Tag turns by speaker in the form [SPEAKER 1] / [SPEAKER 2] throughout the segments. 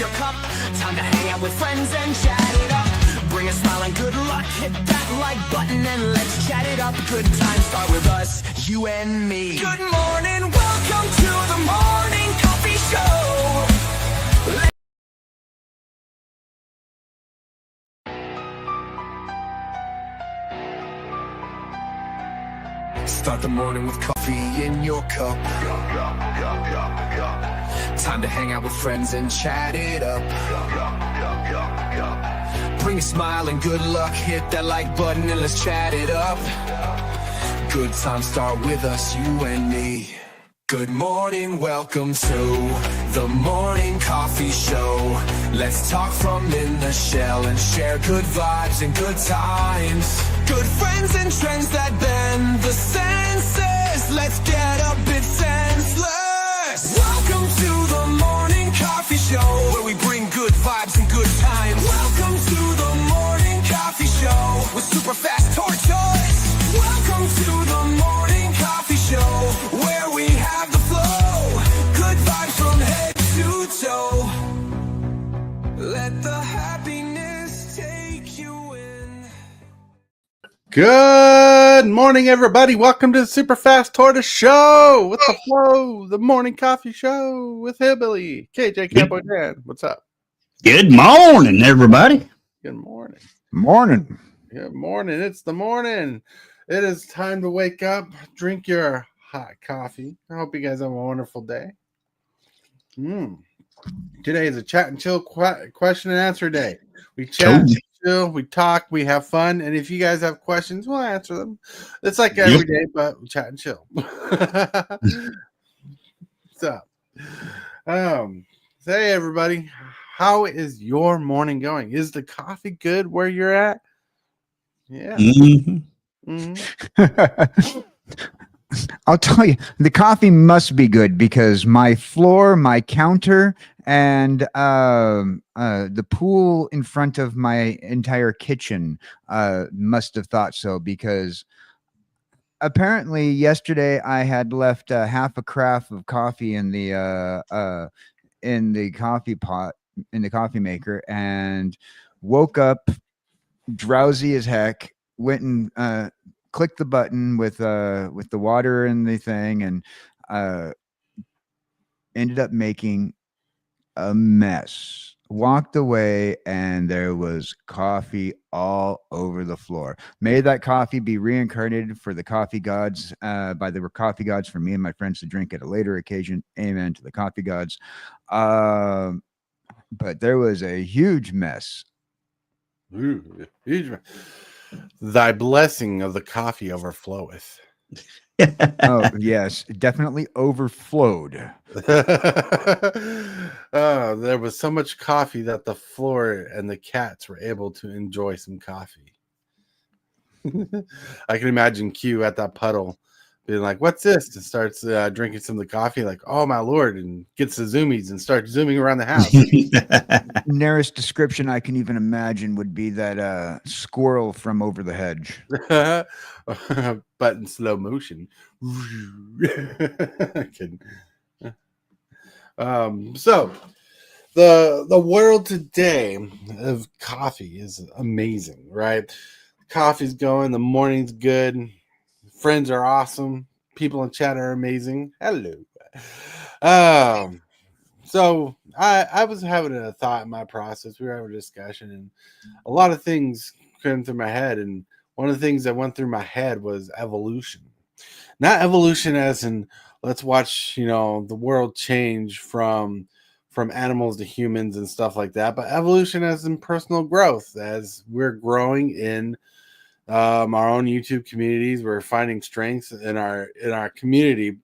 [SPEAKER 1] your cup. Time to hang out with friends and chat it up. Bring a smile and good luck. Hit that like button and let's chat it up. Good times start with us, you and me. Good morning, welcome to the morning coffee show. Start the morning with coffee in your cup. Time to hang out with friends and chat it up. Bring a smile and good luck. Hit that like button and let's chat it up. Good times start with us, you and me. Good morning, welcome to the morning coffee show. Let's talk from in the shell and share good vibes and good times. Good friends and trends that bend the senses. Let's get a bit senseless. Welcome to the morning coffee show, where we bring good vibes and good times. Welcome to the morning coffee show with Super Fast Tortoise. Welcome to the morning coffee show, where we have the flow. Good vibes from head to toe. Let the happiness take you in.
[SPEAKER 2] Good morning, everybody. Welcome to the Super Fast Tortoise Show with the flow, the morning coffee show with Hillbilly, kjcowboydan. What's up?
[SPEAKER 3] Good morning, everybody.
[SPEAKER 2] Good morning.
[SPEAKER 4] Morning.
[SPEAKER 2] Good morning. It's the morning. It is time to wake up, drink your hot coffee. I hope you guys have a wonderful day. Today is a chat and chill question and answer day. We chat, chill, we talk, we have fun, and if you guys have questions, we'll answer them. It's like every day, but we chat and chill. So, hey everybody, how is your morning going? Is the coffee good where you're at? Yeah.
[SPEAKER 4] I'll tell you, the coffee must be good because my floor, my counter, and the pool in front of my entire kitchen must have thought so, because apparently yesterday I had left half a carafe of coffee in the coffee pot, in the coffee maker, and woke up drowsy as heck, went and clicked the button with the water and the thing, and ended up making a mess. Walked away and there was coffee all over the floor. May that coffee be reincarnated for the coffee gods, by the coffee gods, for me and my friends to drink at a later occasion. Amen to the coffee gods. But there was a huge mess.
[SPEAKER 2] Ooh, huge mess. Thy blessing of the coffee overfloweth.
[SPEAKER 4] Oh, yes, definitely overflowed.
[SPEAKER 2] There was so much coffee that the floor and the cats were able to enjoy some coffee. I can imagine Q at that puddle being like, "What's this?" and starts drinking some of the coffee, like, "Oh my lord," and gets the zoomies and starts zooming around the house.
[SPEAKER 4] Nearest description I can even imagine would be that squirrel from Over the Hedge.
[SPEAKER 2] But in slow motion. So the world today of coffee is amazing, right? Coffee's going, the morning's good, friends are awesome, people in chat are amazing. Hello. So I was having a thought in my process. We were having a discussion, and a lot of things came through my head, and one of the things that went through my head was evolution. Not evolution as in let's watch, the world change from animals to humans and stuff like that, but evolution as in personal growth. As we're growing in our own YouTube communities, we're finding strengths in our community,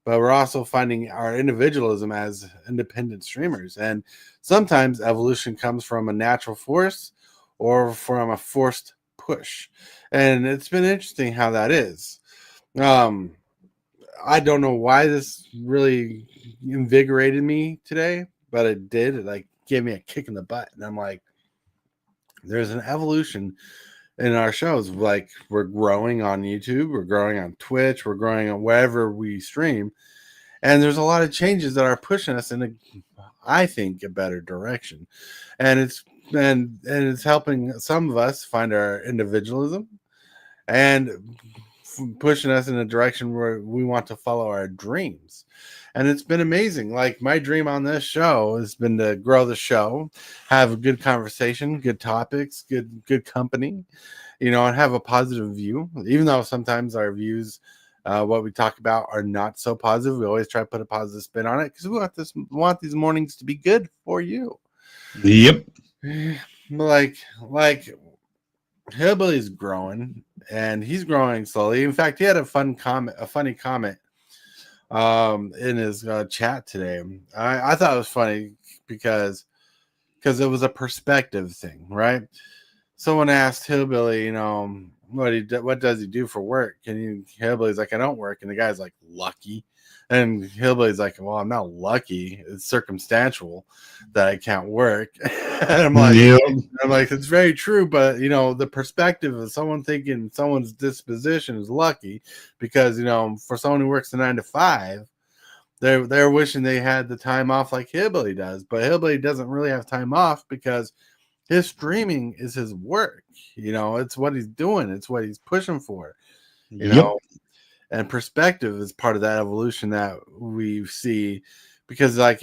[SPEAKER 2] but we're also finding our individualism as independent streamers. And sometimes evolution comes from a natural force or from a forced push. And it's been interesting how that is. I don't know why this really invigorated me today, but it did. It gave me a kick in the butt. And I'm like, there's an evolution in our shows. Like, we're growing on YouTube, we're growing on Twitch, we're growing on wherever we stream. And there's a lot of changes that are pushing us in I think, a better direction. And it's helping some of us find our individualism and pushing us in a direction where we want to follow our dreams. And it's been amazing. Like, my dream on this show has been to grow the show, have a good conversation, good topics, good company, and have a positive view. Even though sometimes our views, what we talk about, are not so positive, we always try to put a positive spin on it because we want these mornings to be good for you.
[SPEAKER 3] Yep.
[SPEAKER 2] Like Hillbilly's growing, and he's growing slowly. In fact, he had a funny comment in his chat today. I thought it was funny because it was a perspective thing, right? Someone asked Hillbilly, what does he do for work? And Hillbilly's like, I don't work. And the guy's like, lucky. And Hillbilly's like, well, I'm not lucky. It's circumstantial that I can't work. And I'm like, it's very true. But, the perspective of someone thinking someone's disposition is lucky because, for someone who works a 9 to 5, they're wishing they had the time off like Hillbilly does. But Hillbilly doesn't really have time off because his streaming is his work. It's what he's doing. It's what he's pushing for, know. And perspective is part of that evolution that we see, because we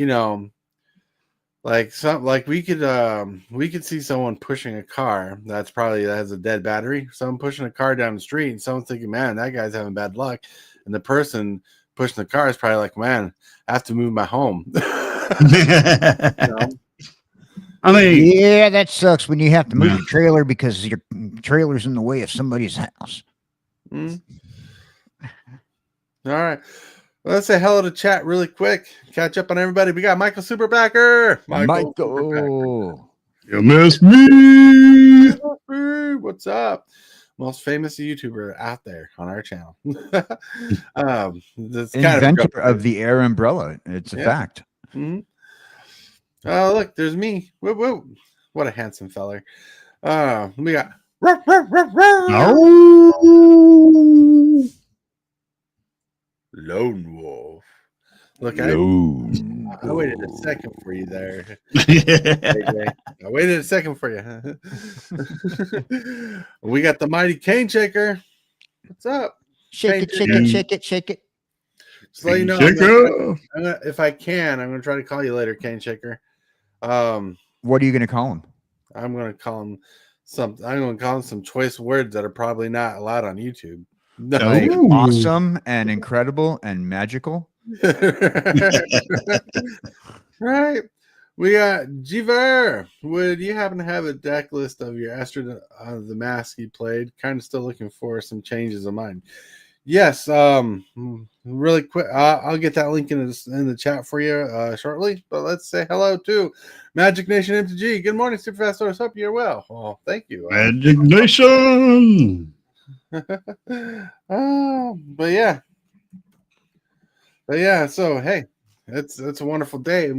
[SPEAKER 2] could see someone pushing a car that has a dead battery. Someone pushing a car down the street, and someone thinking, man, that guy's having bad luck. And the person pushing the car is probably like, man, I have to move my home.
[SPEAKER 3] I mean,
[SPEAKER 4] yeah, that sucks when you have to move your trailer because your trailer's in the way of somebody's house.
[SPEAKER 2] Mm-hmm. All right. Well, let's say hello to chat really quick. Catch up on everybody. We got Michael Superbacker.
[SPEAKER 4] Michael.
[SPEAKER 3] You missed me.
[SPEAKER 2] What's up? Most famous YouTuber out there on our channel.
[SPEAKER 4] Inventor of the air umbrella. It's a fact.
[SPEAKER 2] Mm-hmm. Oh, look, there's me. Woo, woo. What a handsome feller. We got Lone Wolf. Look, I waited a second for you there. I waited a second for you. We got the mighty Cane Shaker. What's up?
[SPEAKER 4] Shake it.
[SPEAKER 2] Just let you know, if I can, I'm going to try to call you later, Cane Shaker.
[SPEAKER 4] What are you going to call him?
[SPEAKER 2] I'm going to call him some choice words that are probably not allowed on YouTube.
[SPEAKER 4] Like awesome and incredible and magical.
[SPEAKER 2] Right. We got Jiver. Would you happen to have a deck list of your Astrid the Mask you played? Kind of still looking for some changes of mine. Yes. Really quick. I'll get that link in the chat for you shortly. But let's say hello to Magic Nation MTG. Good morning, Super Fast Tortoise. Hope you're well. Oh, thank you.
[SPEAKER 3] Magic Nation.
[SPEAKER 2] But yeah. So hey, it's a wonderful day.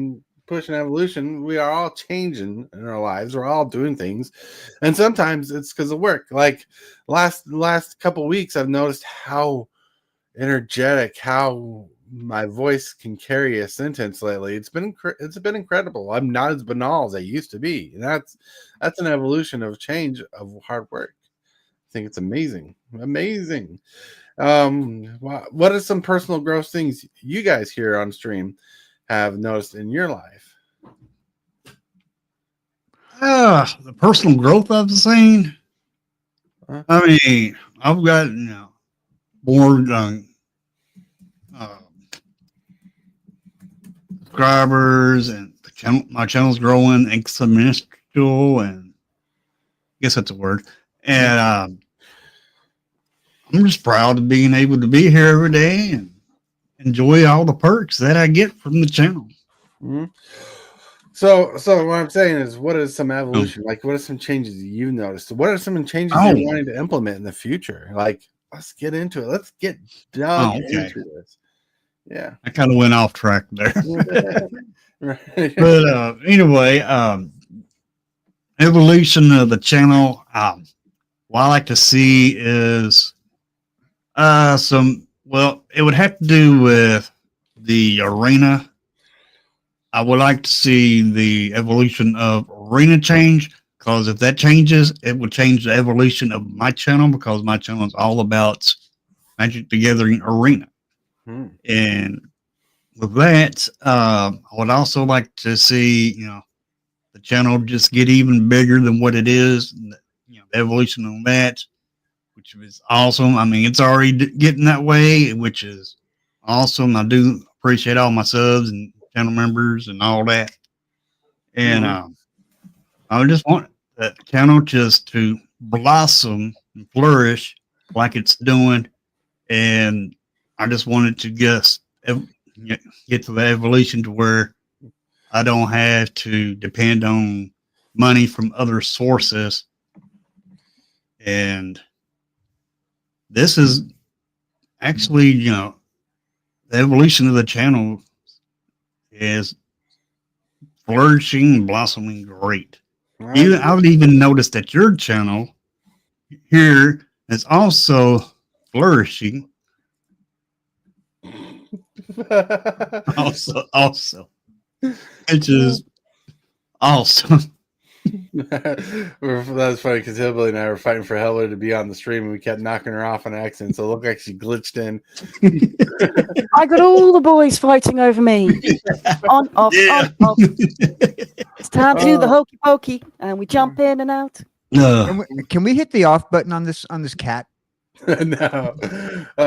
[SPEAKER 2] Pushing evolution. We are all changing in our lives. We're all doing things, and sometimes it's because of work. Like last couple weeks, I've noticed how energetic, how my voice can carry a sentence lately. It's been incredible. I'm not as banal as I used to be, and that's an evolution of change of hard work. I think it's amazing. What are some personal growth things you guys here on stream have noticed in your life?
[SPEAKER 3] The personal growth I've seen. I mean, I've got more subscribers, and my channel's growing exponential, and I guess that's a word. And I'm just proud of being able to be here every day and enjoy all the perks that I get from the channel.
[SPEAKER 2] Mm-hmm. So what I'm saying is, what is some evolution? Like, what are some changes you've noticed? What are some changes you're wanting to implement in the future? Like, let's get into it. Let's get dug into this. Yeah. I
[SPEAKER 3] kind of went off track there.
[SPEAKER 2] Right.
[SPEAKER 3] But anyway, evolution of the channel, what I like to see is it would have to do with the arena. I would like to see the evolution of arena change, because if that changes, it will change the evolution of my channel, because my channel is all about Magic the Gathering Arena. And with that, I would also like to see, the channel just get even bigger than what it is. The evolution on that, which is awesome. I mean, it's already getting that way, which is awesome. I do appreciate all my subs and channel members and all that. And I just want that channel just to blossom and flourish like it's doing. And I just wanted to just get to the evolution to where I don't have to depend on money from other sources. And this is actually, the evolution of the channel is flourishing and blossoming great. I've even noticed that your channel here is also flourishing. also, which is awesome.
[SPEAKER 2] That's funny because Hillbilly and I were fighting for Hellwheeler to be on the stream, and we kept knocking her off on accident. So it looked like she glitched in.
[SPEAKER 5] I got all the boys fighting over me. On, off, on, off. It's time to do the hokey pokey, and we jump in and out.
[SPEAKER 4] Can we hit the off button on this cat?
[SPEAKER 2] No.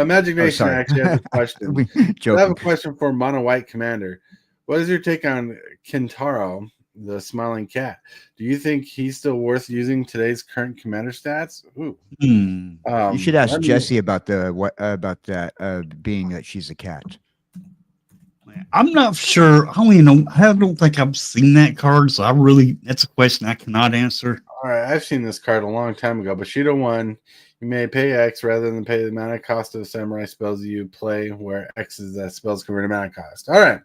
[SPEAKER 2] Magic Nation actually has a question. I have a question for Mono White Commander. What is your take on Kintaro, the smiling cat? Do you think he's still worth using today's current commander stats? Ooh.
[SPEAKER 4] You should ask Jesse about that, being that she's a cat.
[SPEAKER 3] I'm not sure. I don't think I've seen that card, so that's a question I cannot answer.
[SPEAKER 2] All right, I've seen this card a long time ago. Bushido 1, you may pay X rather than pay the mana cost of samurai spells you play, where X is that spells converted mana cost. All right.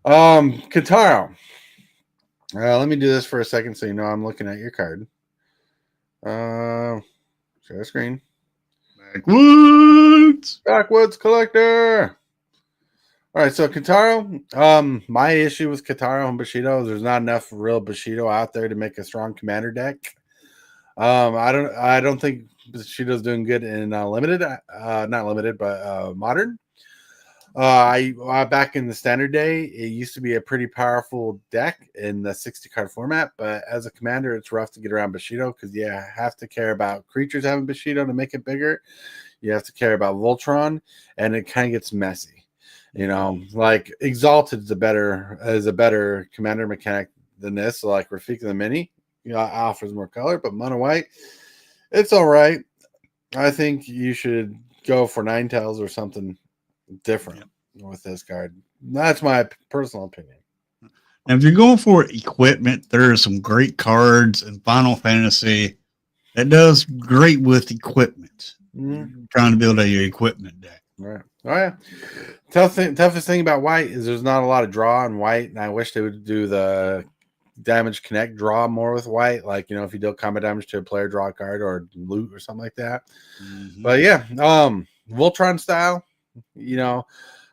[SPEAKER 2] Kintaro. Let me do this for a second so you know I'm looking at your card. Share screen. Backwoods Collector. All right, so Kintaro. My issue with Kintaro and Bushido is there's not enough real Bushido out there to make a strong commander deck. I don't think Bushido's doing good in limited, not limited, but modern. Back in the standard day, it used to be a pretty powerful deck in the 60 card format, but as a commander, it's rough to get around Bushido because you have to care about creatures having Bushido to make it bigger. You have to care about Voltron, and it kind of gets messy. Like Exalted is a better commander mechanic than this. So like Rafika the Mini, offers more color, but Mono White, it's all right. I think you should go for Nine Tails or something different with this card. That's my personal opinion.
[SPEAKER 3] Now, if you're going for equipment, there are some great cards in Final Fantasy that does great with equipment. Trying to build a equipment deck.
[SPEAKER 2] Right. Oh yeah. Toughest thing about White is there's not a lot of draw on White, and I wish they would do the damage connect draw more with White. Like, if you deal combat damage to a player, draw a card or loot or something like that. But yeah, Voltron style,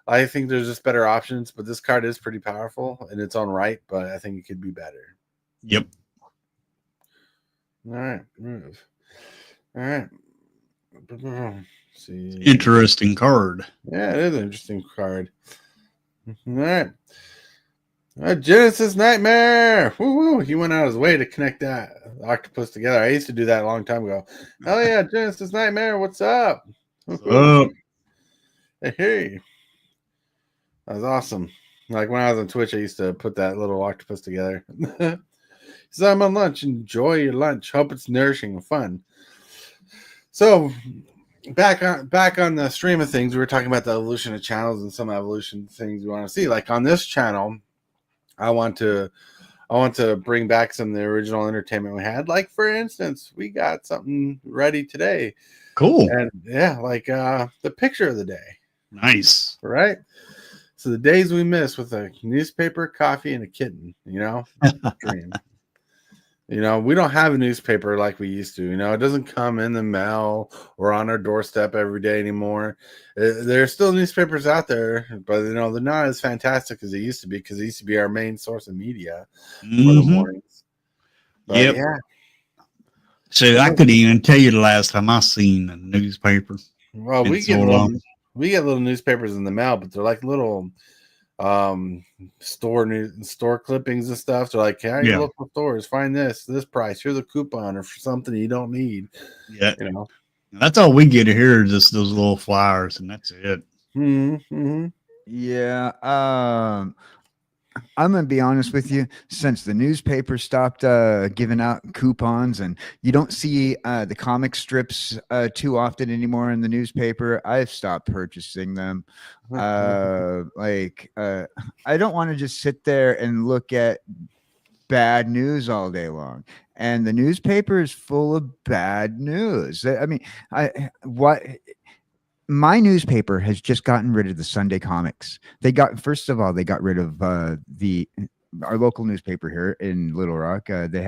[SPEAKER 2] I think there's just better options, but this card is pretty powerful in its own right, but I think it could be better.
[SPEAKER 3] Yep.
[SPEAKER 2] All right. Move. All right. See.
[SPEAKER 3] Interesting card.
[SPEAKER 2] Yeah, it is an interesting card. All right. Genesis Nightmare. Woo-woo. He went out of his way to connect that octopus together. I used to do that a long time ago. Oh yeah, Genesis Nightmare. What's up?
[SPEAKER 3] What's up?
[SPEAKER 2] Hey. That was awesome. Like when I was on Twitch, I used to put that little octopus together. So I'm on lunch. Enjoy your lunch. Hope it's nourishing and fun. So back on the stream of things, we were talking about the evolution of channels and some evolution things we want to see. Like on this channel, I want to bring back some of the original entertainment we had. Like for instance, we got something ready today.
[SPEAKER 3] Cool.
[SPEAKER 2] And yeah, like the picture of the day.
[SPEAKER 3] Nice.
[SPEAKER 2] Right? So the days we miss with a newspaper, coffee, and a kitten, dream. You know, we don't have a newspaper like we used to. You know, it doesn't come in the mail or on our doorstep every day anymore. There's still newspapers out there, but you know, they're not as fantastic as they used to be because it used to be our main source of media for the mornings. But
[SPEAKER 3] Yep.
[SPEAKER 2] yeah.
[SPEAKER 3] So I couldn't even tell you the last time I seen a newspaper.
[SPEAKER 2] Well, we get little newspapers in the mail, but they're like little store clippings and stuff. They're like, hey, your local stores, find this price, here's a coupon or for something you don't need.
[SPEAKER 3] Yeah,
[SPEAKER 2] you know,
[SPEAKER 3] that's all we get here, just those little flyers, and that's it.
[SPEAKER 4] Yeah. I'm going to be honest with you. Since the newspaper stopped giving out coupons and you don't see the comic strips too often anymore in the newspaper, I've stopped purchasing them. I don't want to just sit there and look at bad news all day long. And the newspaper is full of bad news. I mean, my newspaper has just gotten rid of the Sunday comics. First of all, they got rid of our local newspaper here in Little Rock. They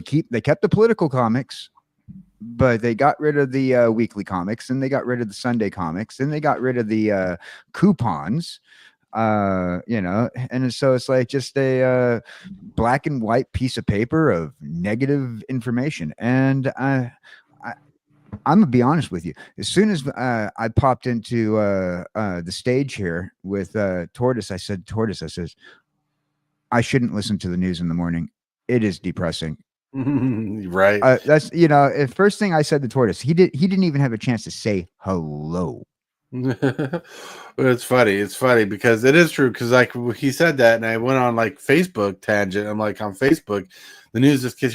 [SPEAKER 4] kept the political comics, but they got rid of the weekly comics, and they got rid of the Sunday comics, and they got rid of the coupons. And so it's like just a black and white piece of paper of negative information. And I'm gonna be honest with you. As soon as I popped into the stage here with Tortoise, I said, I shouldn't listen to the news in the morning. It is depressing.
[SPEAKER 2] Right.
[SPEAKER 4] That's first thing I said to Tortoise. He didn't even have a chance to say hello.
[SPEAKER 2] It's funny because it is true, because like he said that and I went on like Facebook tangent. I'm like, on Facebook, the news just keeps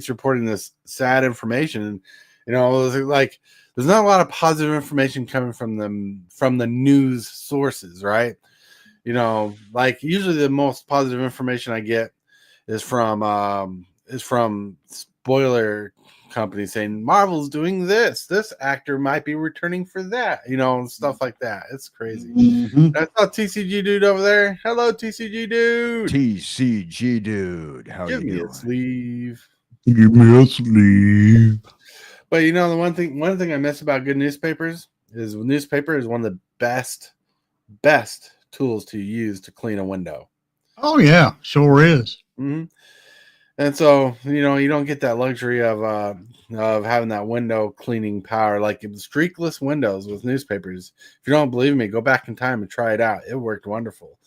[SPEAKER 2] reporting this sad information. And you know, like there's not a lot of positive information coming from the news sources, right? You know, like usually the most positive information I get is from spoiler companies saying Marvel's doing this actor might be returning for that, you know, and stuff like that. It's crazy. I saw TCG dude over there. Hello, TCG dude.
[SPEAKER 4] TCG dude, how
[SPEAKER 2] Give
[SPEAKER 4] you
[SPEAKER 2] me
[SPEAKER 4] doing?
[SPEAKER 2] a sleeve.
[SPEAKER 3] Give me a sleeve.
[SPEAKER 2] But you know, the one thing I miss about good newspapers is newspaper is one of the best tools to use to clean a window.
[SPEAKER 3] Oh yeah, sure is.
[SPEAKER 2] And so, you know, you don't get that luxury of having that window cleaning power like streakless windows with newspapers. If you don't believe me, go back in time and try it out. It worked wonderful.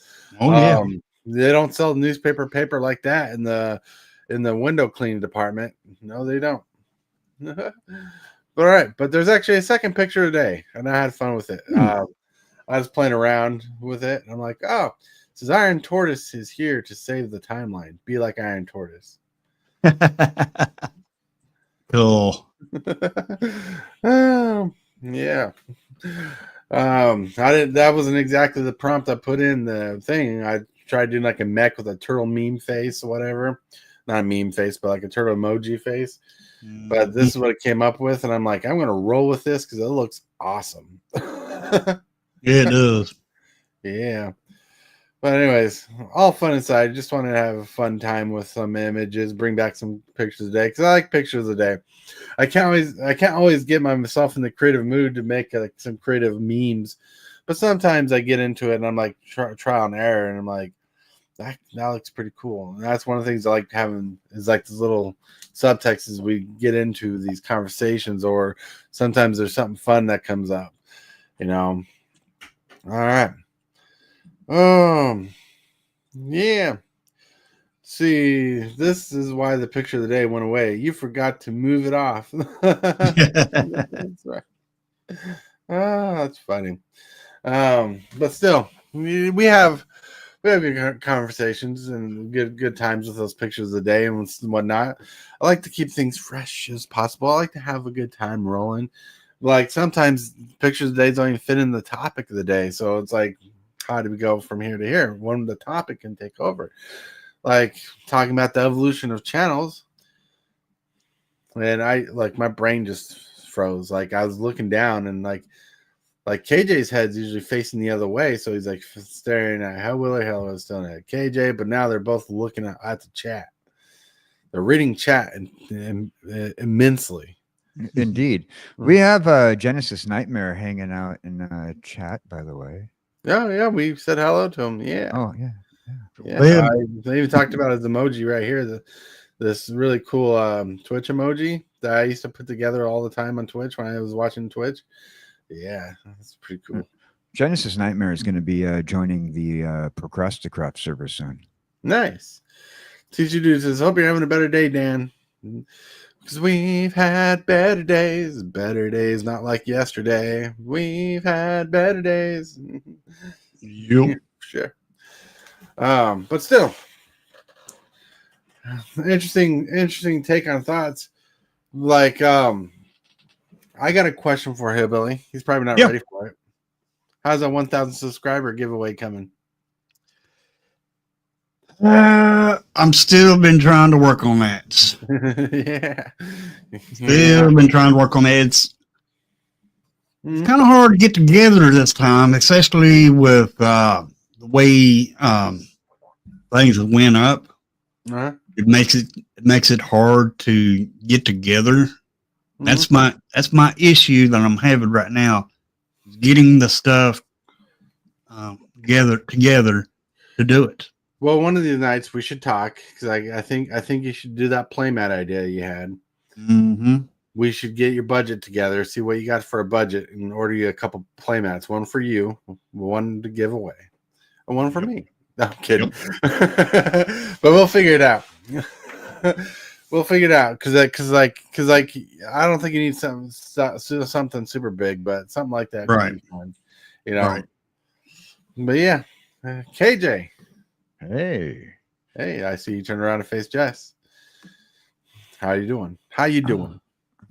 [SPEAKER 3] Oh yeah.
[SPEAKER 2] They don't sell newspaper paper like that in the window cleaning department. No, they don't. All right, but there's actually a second picture today, and I had fun with it. I was playing around with it, and I'm like, oh, it says Iron Tortoise is here to save the timeline. Be like Iron Tortoise.
[SPEAKER 3] Cool.
[SPEAKER 2] Yeah. That wasn't exactly the prompt I put in the thing. I tried doing like a mech with a turtle meme face or whatever. Not a meme face, but like a turtle emoji face. But this is what it came up with, and I'm like, I'm gonna roll with this because it looks awesome.
[SPEAKER 3] Yeah, it does.
[SPEAKER 2] Yeah. But anyways, all fun inside. Just wanted to have a fun time with some images, bring back some pictures today because I like pictures a day. I can't always get myself in the creative mood to make like some creative memes, but sometimes I get into it and I'm like trial and error, and I'm like, that looks pretty cool. And that's one of the things I like having is like this little subtext as we get into these conversations, or sometimes there's something fun that comes up, you know. All right. Yeah. See, this is why the picture of the day went away. You forgot to move it off. That's right. That's funny. But still, we have good conversations and good times with those pictures of the day and whatnot. I like to keep things fresh as possible. I like to have a good time rolling. Like sometimes pictures of the day don't even fit in the topic of the day, so it's like, how do we go from here to here? One of the topic can take over. Like talking about the evolution of channels, and my brain just froze. Like I was looking down, and like KJ's head's usually facing the other way, so he's like staring at Hellwheeler. Hellwheeler's still at KJ, but now they're both looking at the chat. they're reading chat immensely.
[SPEAKER 4] Indeed. We have Genesis Nightmare hanging out in chat, by the way.
[SPEAKER 2] Yeah, we said hello to him. Yeah.
[SPEAKER 4] Oh, yeah.
[SPEAKER 2] Yeah. I even talked about his emoji right here. This really cool Twitch emoji that I used to put together all the time on Twitch when I was watching Twitch. Yeah, that's pretty cool.
[SPEAKER 4] Genesis Nightmare is going to be joining the Procrasticraft server soon.
[SPEAKER 2] Nice. Teacher Dude says, hope you're having a better day, Dan. Because we've had better days, not like yesterday. We've had better days.
[SPEAKER 3] Yep.
[SPEAKER 2] Sure. But still, interesting take on thoughts. Like, I got a question for Hillbilly. He's probably not ready for it. How's a 1,000 subscriber giveaway coming?
[SPEAKER 3] I'm still been trying to work on that.
[SPEAKER 2] Yeah.
[SPEAKER 3] Still been trying to work on it. It's kind of hard to get together this time, especially with the way things went up.
[SPEAKER 2] Uh-huh.
[SPEAKER 3] It makes it hard to get together. That's my issue that I'm having right now. Getting the stuff together to do it.
[SPEAKER 2] Well, one of these nights we should talk because I think you should do that playmat idea you had.
[SPEAKER 3] Mm-hmm.
[SPEAKER 2] We should get your budget together, see what you got for a budget, and order you a couple playmats. One for you, one to give away, and one for me. No, I'm kidding. But we'll figure it out. We'll figure it out because I don't think you need something super big, but something like that.
[SPEAKER 3] Right.
[SPEAKER 2] Fun, Right. But yeah, KJ.
[SPEAKER 4] Hey,
[SPEAKER 2] I see you turn around and face Jess. How you doing?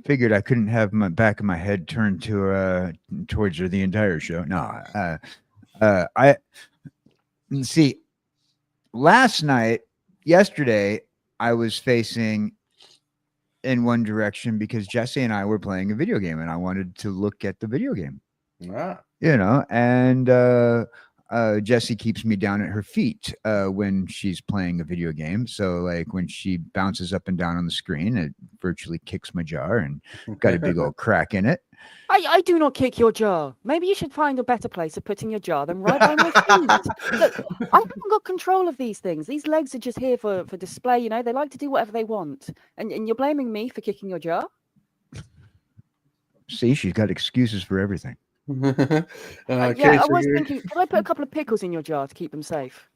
[SPEAKER 4] Figured I couldn't have my back of my head turned to towards her the entire show. No, I see. Yesterday, I was facing in one direction because Jesse and I were playing a video game, and I wanted to look at the video game. And Jessie keeps me down at her feet when she's playing a video game. So like when she bounces up and down on the screen, it virtually kicks my jar and got a big old crack in it.
[SPEAKER 5] I do not kick your jar. Maybe you should find a better place of putting your jar than right by my feet. Look, I haven't got control of these things. These legs are just here for display. They like to do whatever they want. And you're blaming me for kicking your jar?
[SPEAKER 4] See, she's got excuses for everything.
[SPEAKER 5] I was thinking, could I put a couple of pickles in your jar to keep them safe?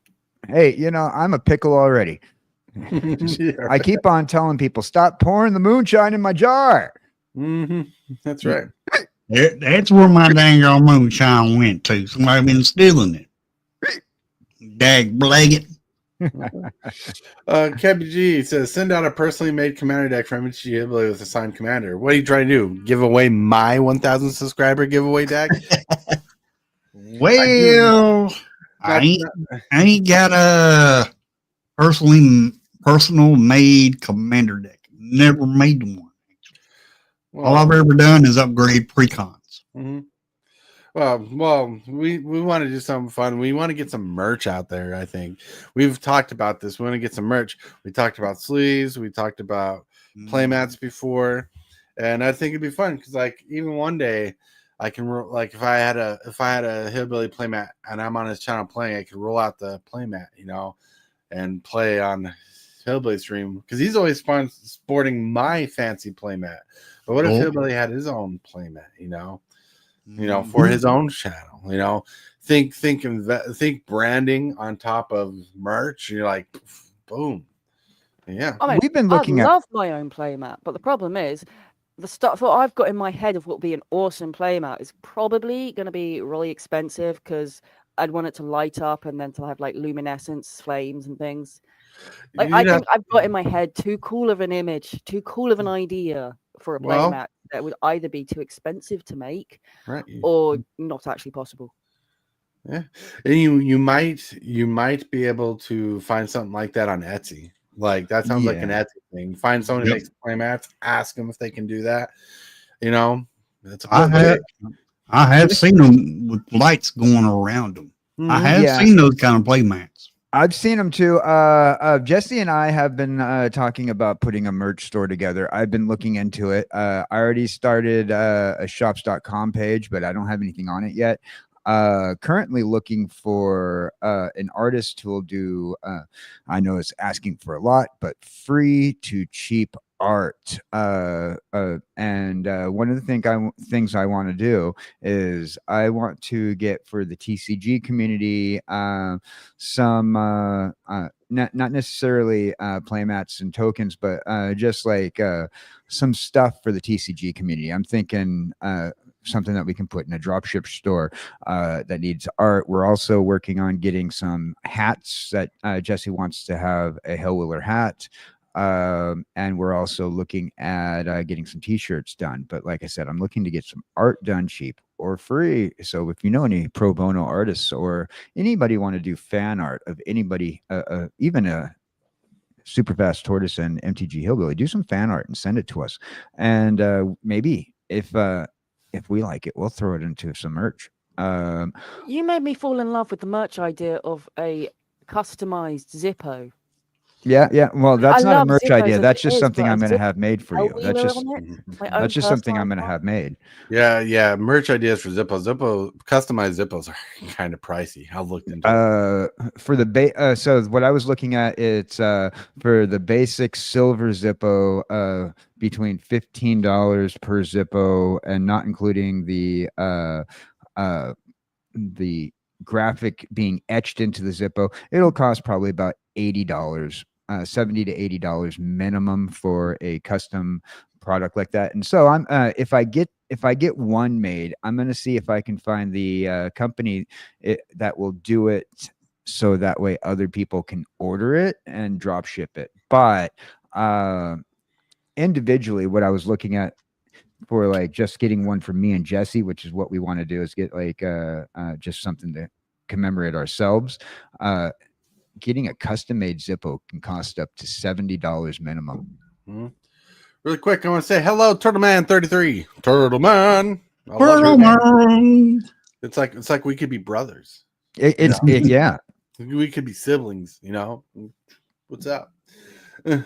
[SPEAKER 4] Hey, I'm a pickle already. I keep on telling people, stop pouring the moonshine in my jar.
[SPEAKER 2] Mm-hmm. That's right.
[SPEAKER 3] That's where my dang old moonshine went to. Somebody been stealing it. Dag blanket.
[SPEAKER 2] Kevin G says, send out a personally made commander deck from each Hillbilly with a signed commander. What are you trying to do? Give away my 1,000 subscriber giveaway deck?
[SPEAKER 3] Well, I ain't got a personal made commander deck. Never made one. All I've ever done is upgrade precons.
[SPEAKER 2] Mm-hmm. Well, we want to do something fun. We want to get some merch out there. I think we've talked about this. We want to get some merch. We talked about sleeves. We talked about playmats before, and I think it'd be fun because, like, even one day, I can if I had a Hillbilly playmat and I'm on his channel playing, I could roll out the playmat, and play on Hillbilly stream because he's always fun sporting my fancy playmat. But what if Hillbilly had his own playmat? For his own channel, think branding on top of merch. You're like, boom. Yeah.
[SPEAKER 4] We've been looking
[SPEAKER 5] I love my own playmat, but the problem is the stuff that I've got in my head of what would be an awesome playmat is probably going to be really expensive because I'd want it to light up and then to have like luminescence, flames and things. Like I think I've got in my head too cool of an image, too cool of an idea for a playmat that would either be too expensive to make or not actually possible.
[SPEAKER 2] Yeah, and you might be able to find something like that on Etsy. Like that sounds like an Etsy thing. Find someone who makes playmats, ask them if they can do that. That's
[SPEAKER 3] I have seen them with lights going around them. I have seen those kind of playmats.
[SPEAKER 4] I've seen them too. Jesse and I have been talking about putting a merch store together. I've been looking into it. I already started a shops.com page, but I don't have anything on it yet. Currently looking for an artist who will do, I know it's asking for a lot, but free to cheap art. And one of the things I want to do is I want to get for the TCG community some not necessarily playmats and tokens, but just like some stuff for the TCG community. I'm thinking something that we can put in a dropship store that needs art. We're also working on getting some hats that Jesse wants to have a Hellwheeler hat. And we're also looking at getting some t-shirts done. But like I said, I'm looking to get some art done cheap or free. So if you know any pro bono artists or anybody want to do fan art of anybody, even a Super Fast Tortoise and MTG Hillbilly, do some fan art and send it to us. And maybe if we like it, we'll throw it into some merch.
[SPEAKER 5] You made me fall in love with the merch idea of a customized Zippo.
[SPEAKER 4] Yeah. Well, that's
[SPEAKER 5] I
[SPEAKER 4] not a
[SPEAKER 5] love
[SPEAKER 4] merch
[SPEAKER 5] Zippos
[SPEAKER 4] idea.
[SPEAKER 5] as
[SPEAKER 4] That's
[SPEAKER 5] it
[SPEAKER 4] just
[SPEAKER 5] is,
[SPEAKER 4] something
[SPEAKER 5] but
[SPEAKER 4] I'm
[SPEAKER 5] a
[SPEAKER 4] going to have made for you. That's
[SPEAKER 5] Hellwheeler
[SPEAKER 4] just
[SPEAKER 5] on it, my
[SPEAKER 4] that's just something I'm going to
[SPEAKER 5] personalised
[SPEAKER 4] have made.
[SPEAKER 2] Yeah. Merch ideas for Zippo. Customized Zippos are kind of pricey. I looked into it.
[SPEAKER 4] For the so what I was looking at, it's for the basic silver Zippo, between $15 per Zippo, and not including the graphic being etched into the Zippo. It'll cost probably about $80, $70 to $80 minimum for a custom product like that. And so I'm if I get one made, I'm going to see if I can find the company that will do it, so that way other people can order it and drop ship it. But individually, what I was looking at for like just getting one for me and Jesse, which is what we want to do, is get like just something to commemorate ourselves. Getting a custom made Zippo can cost up to $70 minimum.
[SPEAKER 2] Mm-hmm. Really quick, I want to say hello, Turtle Man 33. Turtle Man. It's like we could be brothers.
[SPEAKER 4] Yeah.
[SPEAKER 2] We could be siblings, you know. What's up?
[SPEAKER 4] You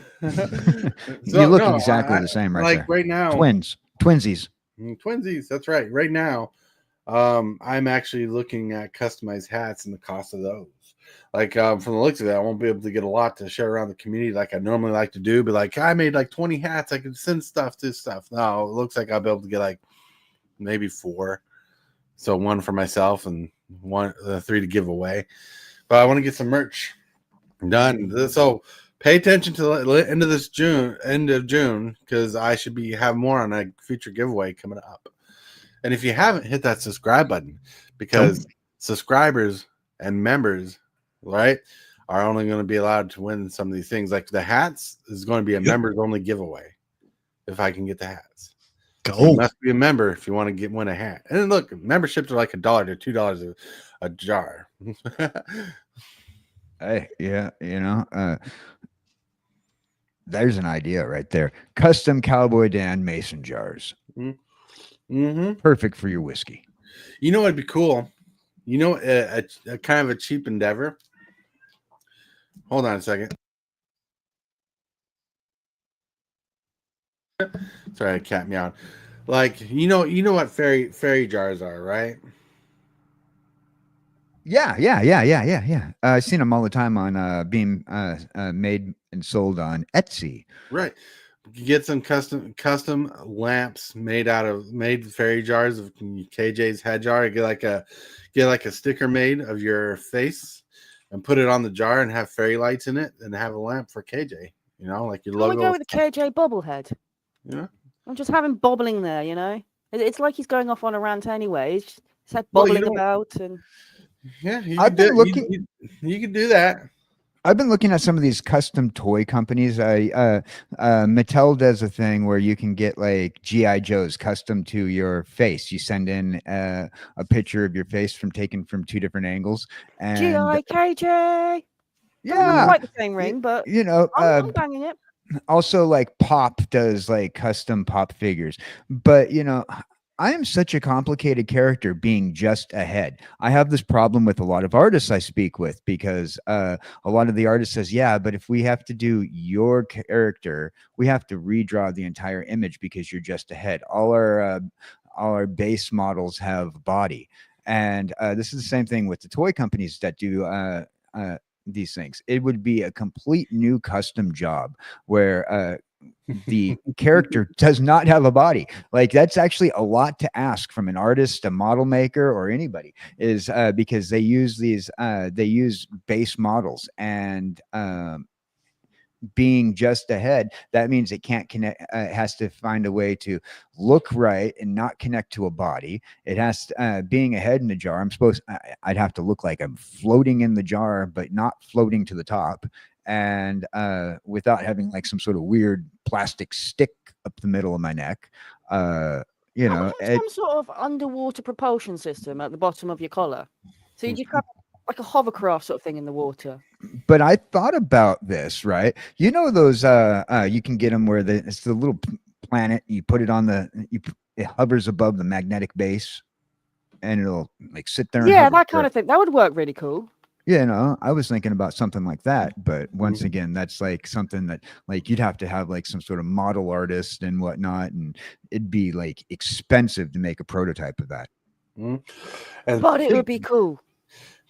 [SPEAKER 4] look exactly the same right there.
[SPEAKER 2] Right now.
[SPEAKER 4] Twinsies.
[SPEAKER 2] Twinsies, that's right. Right now, I'm actually looking at customized hats and the cost of those. Like from the looks of it, I won't be able to get a lot to share around the community like I normally like to do. But like I made like 20 hats, I could send stuff to stuff. No, it looks like I'll be able to get like maybe 4. So 1 for myself and 3 to give away. But I want to get some merch done. So pay attention to the end of June, because I should have more on a future giveaway coming up. And if you haven't, hit that subscribe button, because subscribers and members, right, are only going to be allowed to win some of these things. Like the hats is going to be a members only giveaway if I can get the hats. You must be a member if you want to win a hat. And look, memberships are like $1 to $2 a jar.
[SPEAKER 4] Hey, yeah, there's an idea right there. Custom Cowboy Dan mason jars.
[SPEAKER 2] Mm-hmm.
[SPEAKER 4] Perfect for your whiskey.
[SPEAKER 2] You know what'd be cool? You know, a kind of a cheap endeavor. Hold on a second. Sorry, a cat meowed. Like, you know what fairy jars are, right?
[SPEAKER 4] Yeah. I've seen them all the time on being made and sold on Etsy.
[SPEAKER 2] Right. You get some custom lamps made fairy jars of KJ's head jar. Get like a sticker made of your face and put it on the jar and have fairy lights in it and have a lamp for KJ. You know, like your logo.
[SPEAKER 5] Can we go with the KJ bobblehead?
[SPEAKER 2] Yeah.
[SPEAKER 5] I'm just having bobbling there, you know. It's like he's going off on a rant anyway. He's just bobbling about and.
[SPEAKER 2] Yeah, you could do that.
[SPEAKER 4] I've been looking at some of these custom toy companies. Mattel does a thing where you can get like G.I. Joes custom to your face. You send in a picture of your face taken from 2 different angles. And
[SPEAKER 5] G.I. KJ.
[SPEAKER 4] Yeah,
[SPEAKER 5] quite the same ring, but I'm banging it.
[SPEAKER 4] Also, like Pop does like custom Pop figures, but I am such a complicated character being just a head. I have this problem with a lot of artists I speak with because a lot of the artists says, yeah, but if we have to do your character, we have to redraw the entire image because you're just a head. All our base models have body. And this is the same thing with the toy companies that do these things. It would be a complete new custom job where the character does not have a body. Like that's actually a lot to ask from an artist, a model maker, or anybody, is because they use base models, and being just a head, that means it can't connect. It has to find a way to look right and not connect to a body. It has to, being a head in a jar, I'd have to look like I'm floating in the jar, but not floating to the top, and without having like some sort of weird plastic stick up the middle of my neck. You know,
[SPEAKER 5] some sort of underwater propulsion system at the bottom of your collar, so you just have like a hovercraft sort of thing in the water.
[SPEAKER 4] But I thought about this, right? You know those you can get them where it's the little planet. You put it on it hovers above the magnetic base, and it'll like sit there.
[SPEAKER 5] Yeah, that kind of thing. That would work really cool.
[SPEAKER 4] Yeah, no, I was thinking about something like that, but once again, that's like something that like you'd have to have like some sort of model artist and whatnot, and it'd be like expensive to make a prototype of that.
[SPEAKER 5] But it would be cool.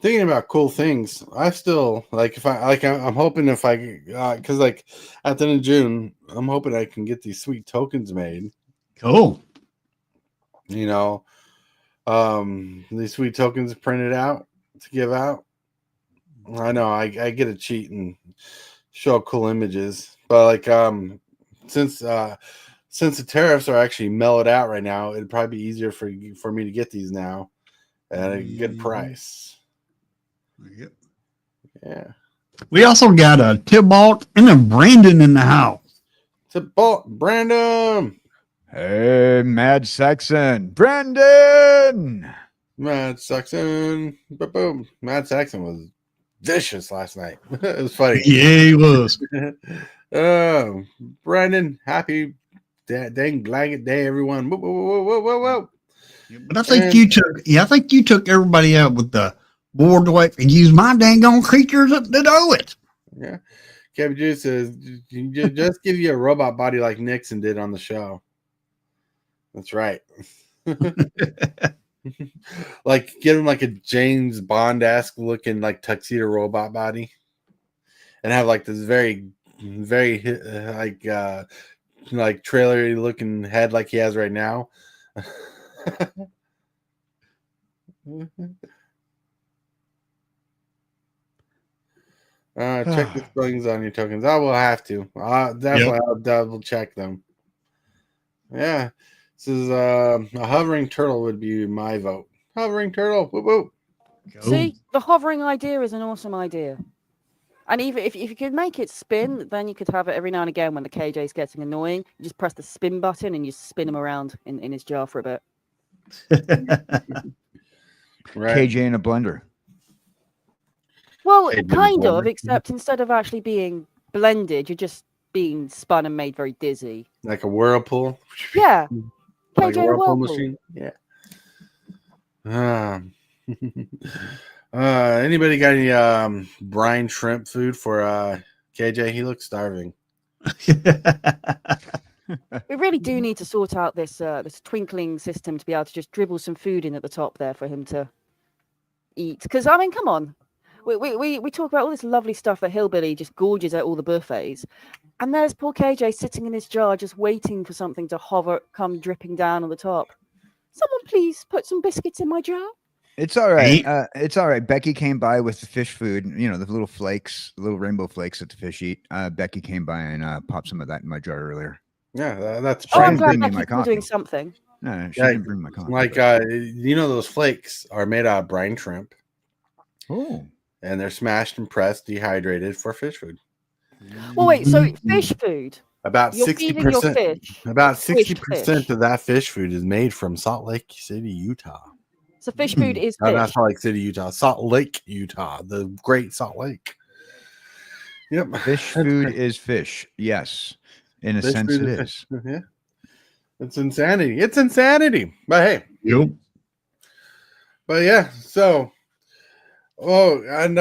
[SPEAKER 2] Thinking about cool things, I still like I'm hoping because like at the end of June, I'm hoping I can get these sweet tokens made.
[SPEAKER 3] Cool.
[SPEAKER 2] You know, these sweet tokens printed out to give out. I know I get to cheat and show cool images, but like since the tariffs are actually mellowed out right now, it'd probably be easier for me to get these now at a good price.
[SPEAKER 3] Yep.
[SPEAKER 2] Yeah.
[SPEAKER 3] We also got a Tibalt and a Brandon in the house.
[SPEAKER 2] Tibalt, Brandon.
[SPEAKER 4] Hey, Mad Saxon, Brandon.
[SPEAKER 2] Mad Saxon. Boom. Mad Saxon was vicious last night. It was funny.
[SPEAKER 3] Yeah, he was.
[SPEAKER 2] Brandon, happy dang blanket day, everyone. Whoa.
[SPEAKER 3] But I think you took everybody out with the board wipe and used my dang on creatures to do it.
[SPEAKER 2] Yeah. Kevin Juice says, just give you a robot body like Nixon did on the show. That's right. Like get him like a James Bond-esque looking like tuxedo robot body, and have like this very, very like trailer looking head like he has right now. Check the spellings on your tokens. I will have to. Definitely, I'll double check them. Yeah. This is a hovering turtle would be my vote. Hovering turtle. Whoop, whoop.
[SPEAKER 5] See, the hovering idea is an awesome idea. And even if you could make it spin, then you could have it every now and again when the KJ is getting annoying. You just press the spin button and you spin him around in his jar for a bit.
[SPEAKER 2] Right.
[SPEAKER 4] KJ in a blender.
[SPEAKER 5] Well, kind of, except instead of actually being blended, you're just being spun and made very dizzy.
[SPEAKER 2] Like a whirlpool.
[SPEAKER 5] Yeah.
[SPEAKER 2] Like
[SPEAKER 5] KJ
[SPEAKER 2] a whirlpool
[SPEAKER 5] whirlpool.
[SPEAKER 2] machine. Yeah. Anybody got any brine shrimp food for KJ? He looks starving.
[SPEAKER 5] We really do need to sort out this this twinkling system to be able to just dribble some food in at the top there for him to eat. Because I mean, come on, we talk about all this lovely stuff that Hillbilly just gorges at all the buffets, and there's poor KJ sitting in his jar just waiting for something to come dripping down on the top. Someone please put some biscuits in my jar.
[SPEAKER 4] It's all right. It's all right. Becky came by with the fish food, you know, the little flakes, the little rainbow flakes that the fish eat. Becky came by and popped some of that in my jar earlier.
[SPEAKER 2] Yeah, that's
[SPEAKER 5] Oh, I'm
[SPEAKER 4] bring
[SPEAKER 5] glad
[SPEAKER 4] me my
[SPEAKER 5] Becky's doing
[SPEAKER 4] coffee.
[SPEAKER 5] something.
[SPEAKER 4] No, she didn't bring my coffee.
[SPEAKER 2] like you know, those flakes are made out of brine shrimp.
[SPEAKER 4] Oh.
[SPEAKER 2] And they're smashed and pressed, dehydrated for fish food.
[SPEAKER 5] Well, wait, so fish food.
[SPEAKER 2] About
[SPEAKER 5] You're feeding your
[SPEAKER 2] 60%.
[SPEAKER 5] fish.
[SPEAKER 2] About
[SPEAKER 5] squished
[SPEAKER 2] 60%
[SPEAKER 5] fish.
[SPEAKER 2] of that fish food is made from Salt Lake City, Utah.
[SPEAKER 5] So fish food is
[SPEAKER 2] Not
[SPEAKER 5] fish.
[SPEAKER 2] Salt Lake City, Utah. Salt Lake, Utah. The Great Salt Lake. Yep.
[SPEAKER 4] Fish food is fish. Yes. In a sense, it is.
[SPEAKER 2] Yeah. It's insanity. It's insanity. But hey,
[SPEAKER 3] Yep.
[SPEAKER 2] but yeah. So, and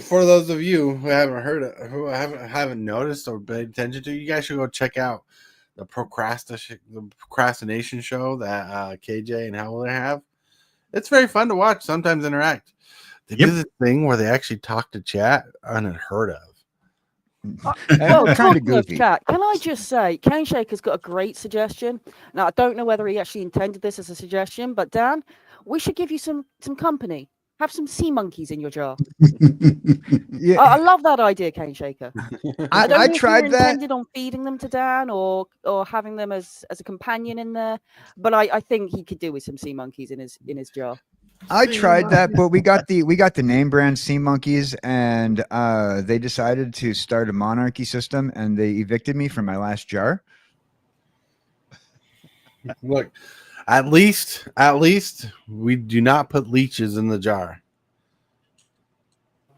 [SPEAKER 2] for those of you who haven't heard it, who haven't noticed or paid attention to, you guys should go check out the procrastination show that KJ and Hellwheeler have. It's very fun to watch. Sometimes interact. They do this thing where they actually talk to chat, unheard of.
[SPEAKER 5] Well,
[SPEAKER 4] kind
[SPEAKER 5] talking
[SPEAKER 4] of goofy.
[SPEAKER 5] of chat, can I just say, Cane Shaker's got a great suggestion. Now, I don't know whether he actually intended this as a suggestion, but Dan, we should give you some company. Have some sea monkeys in your jar.
[SPEAKER 4] Yeah,
[SPEAKER 5] I love that idea, Cane Shaker. I don't know
[SPEAKER 4] I
[SPEAKER 5] if you
[SPEAKER 4] tried
[SPEAKER 5] were
[SPEAKER 4] that.
[SPEAKER 5] intended on feeding them to Dan or having them as a companion in there, but I think he could do with some sea monkeys in his jar.
[SPEAKER 4] I tried that, but we got the name brand Sea Monkeys, and they decided to start a monarchy system, and they evicted me from my last jar.
[SPEAKER 2] Look, at least we do not put leeches in the jar.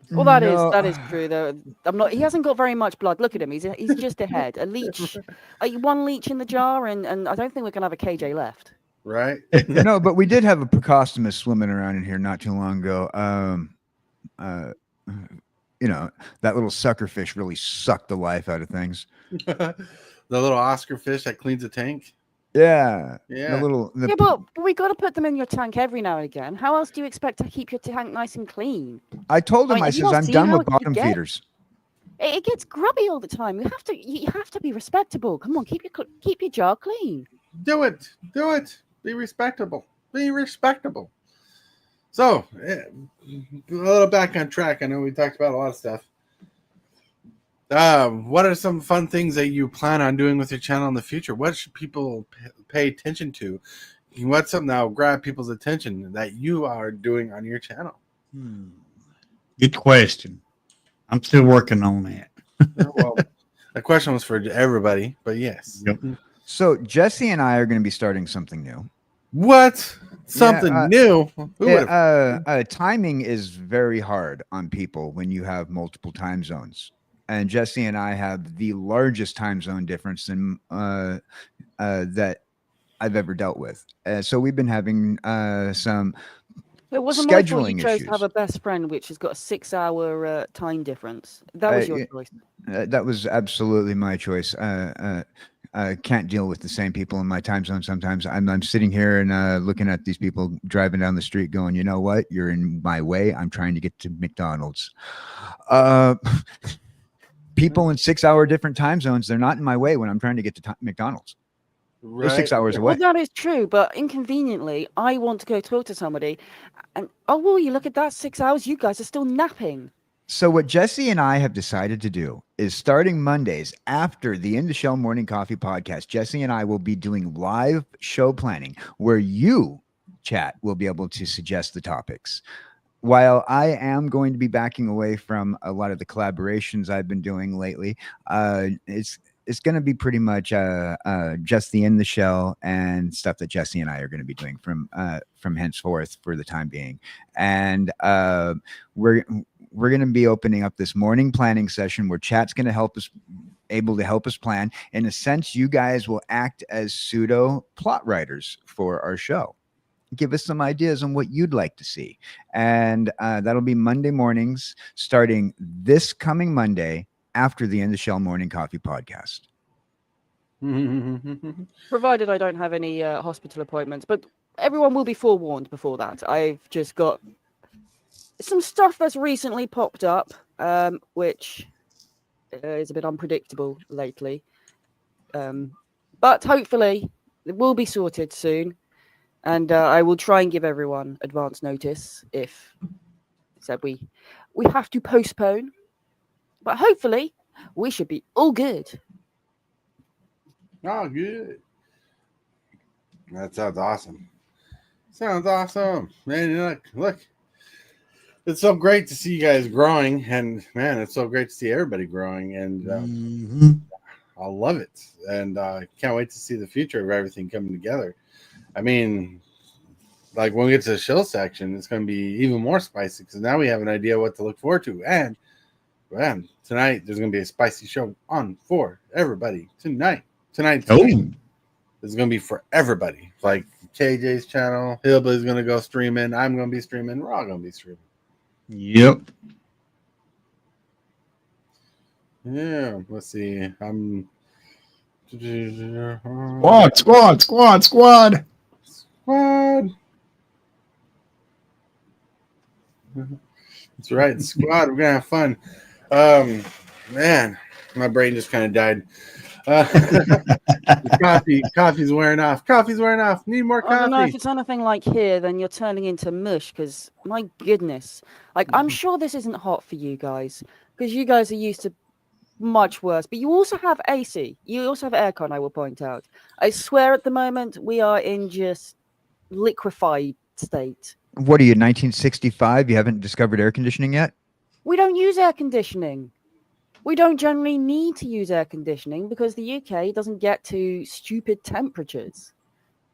[SPEAKER 5] Well, that is true though. He hasn't got very much blood. Look at him. He's just ahead. A leech, one leech in the jar, and I don't think we're gonna have a KJ left.
[SPEAKER 2] Right?
[SPEAKER 4] No, but we did have a Precostomus swimming around in here not too long ago. You know, that little sucker fish really sucked the life out of things.
[SPEAKER 2] The little Oscar fish that cleans the tank.
[SPEAKER 4] Yeah.
[SPEAKER 2] Yeah.
[SPEAKER 5] Yeah, but we got to put them in your tank every now and again. How else do you expect to keep your tank nice and clean?
[SPEAKER 4] I told him,
[SPEAKER 5] I mean,
[SPEAKER 4] I
[SPEAKER 5] have you
[SPEAKER 4] says,
[SPEAKER 5] not
[SPEAKER 4] I'm
[SPEAKER 5] seen
[SPEAKER 4] done
[SPEAKER 5] how
[SPEAKER 4] with
[SPEAKER 5] it
[SPEAKER 4] bottom
[SPEAKER 5] gets?
[SPEAKER 4] feeders.
[SPEAKER 5] It gets grubby all the time. You have to be respectable. Come on, keep your jar clean.
[SPEAKER 2] Do it. Be respectable. So, a little back on track. I know we talked about a lot of stuff. What are some fun things that you plan on doing with your channel in the future? What should people pay attention to? What's something that will grab people's attention that you are doing on your channel?
[SPEAKER 3] Good question. I'm still working on that.
[SPEAKER 2] Well, the question was for everybody, but yes.
[SPEAKER 3] Yep.
[SPEAKER 4] So Jesse and I are going to be starting something new.
[SPEAKER 2] What? Something new?
[SPEAKER 4] Timing is very hard on people when you have multiple time zones. And Jesse and I have the largest time zone difference in, that I've ever dealt with. So we've been having some
[SPEAKER 5] It wasn't my fault
[SPEAKER 4] scheduling
[SPEAKER 5] you chose
[SPEAKER 4] issues.
[SPEAKER 5] to have a best friend which has got a 6-hour time difference. That was your choice.
[SPEAKER 4] That was absolutely my choice. I can't deal with the same people in my time zone sometimes. I'm sitting here and looking at these people driving down the street going, you know what? You're in my way. I'm trying to get to McDonald's. People in 6-hour different time zones, they're not in my way when I'm trying to get to McDonald's. They're 6 hours away.
[SPEAKER 5] Well, that is true, but inconveniently, I want to go talk to somebody, and will you look at that 6 hours? You guys are still napping.
[SPEAKER 4] So what Jesse and I have decided to do is starting Mondays after the In the Shell Morning Coffee podcast, Jesse and I will be doing live show planning where you, chat, will be able to suggest the topics. While I am going to be backing away from a lot of the collaborations I've been doing lately, it's going to be pretty much just the In the Shell and stuff that Jesse and I are going to be doing from henceforth for the time being. And we're going to be opening up this morning planning session where chat's going to able to help us plan. In a sense, you guys will act as pseudo plot writers for our show. Give us some ideas on what you'd like to see. And that'll be Monday mornings starting this coming Monday after the In the Shell Morning Coffee podcast.
[SPEAKER 5] Provided I don't have any hospital appointments, but everyone will be forewarned before that. I've just got some stuff that's recently popped up, which is a bit unpredictable lately. But hopefully it will be sorted soon. And I will try and give everyone advance notice if we have to postpone. But hopefully, we should be all good.
[SPEAKER 2] Oh, good. That sounds awesome. Sounds awesome. Man, look. It's so great to see you guys growing. And, man, it's so great to see everybody growing. And I love it. And can't wait to see the future of everything coming together. I mean, like when we get to the show section, it's going to be even more spicy because now we have an idea what to look forward to. And man, tonight there's going to be a spicy show on for everybody tonight.
[SPEAKER 3] Oh,
[SPEAKER 2] is going to be for everybody. Like KJ's channel, Hillbilly's going to go streaming. I'm going to be streaming. We're all going to be streaming.
[SPEAKER 3] Yep.
[SPEAKER 2] Yeah. Let's see. I'm.
[SPEAKER 3] Squad.
[SPEAKER 2] That's right, squad. We're gonna have fun. Man, my brain just kind of died. Coffee's wearing off. Need more coffee.
[SPEAKER 5] I don't know if it's anything like here, then you're turning into mush. Because my goodness, like I'm sure this isn't hot for you guys, because you guys are used to much worse. But you also have AC. You also have aircon. I will point out. I swear, at the moment we are in just liquefied state.
[SPEAKER 4] What are you, 1965? You haven't discovered air conditioning yet?
[SPEAKER 5] We don't use air conditioning. We don't generally need to use air conditioning because the UK doesn't get to stupid temperatures.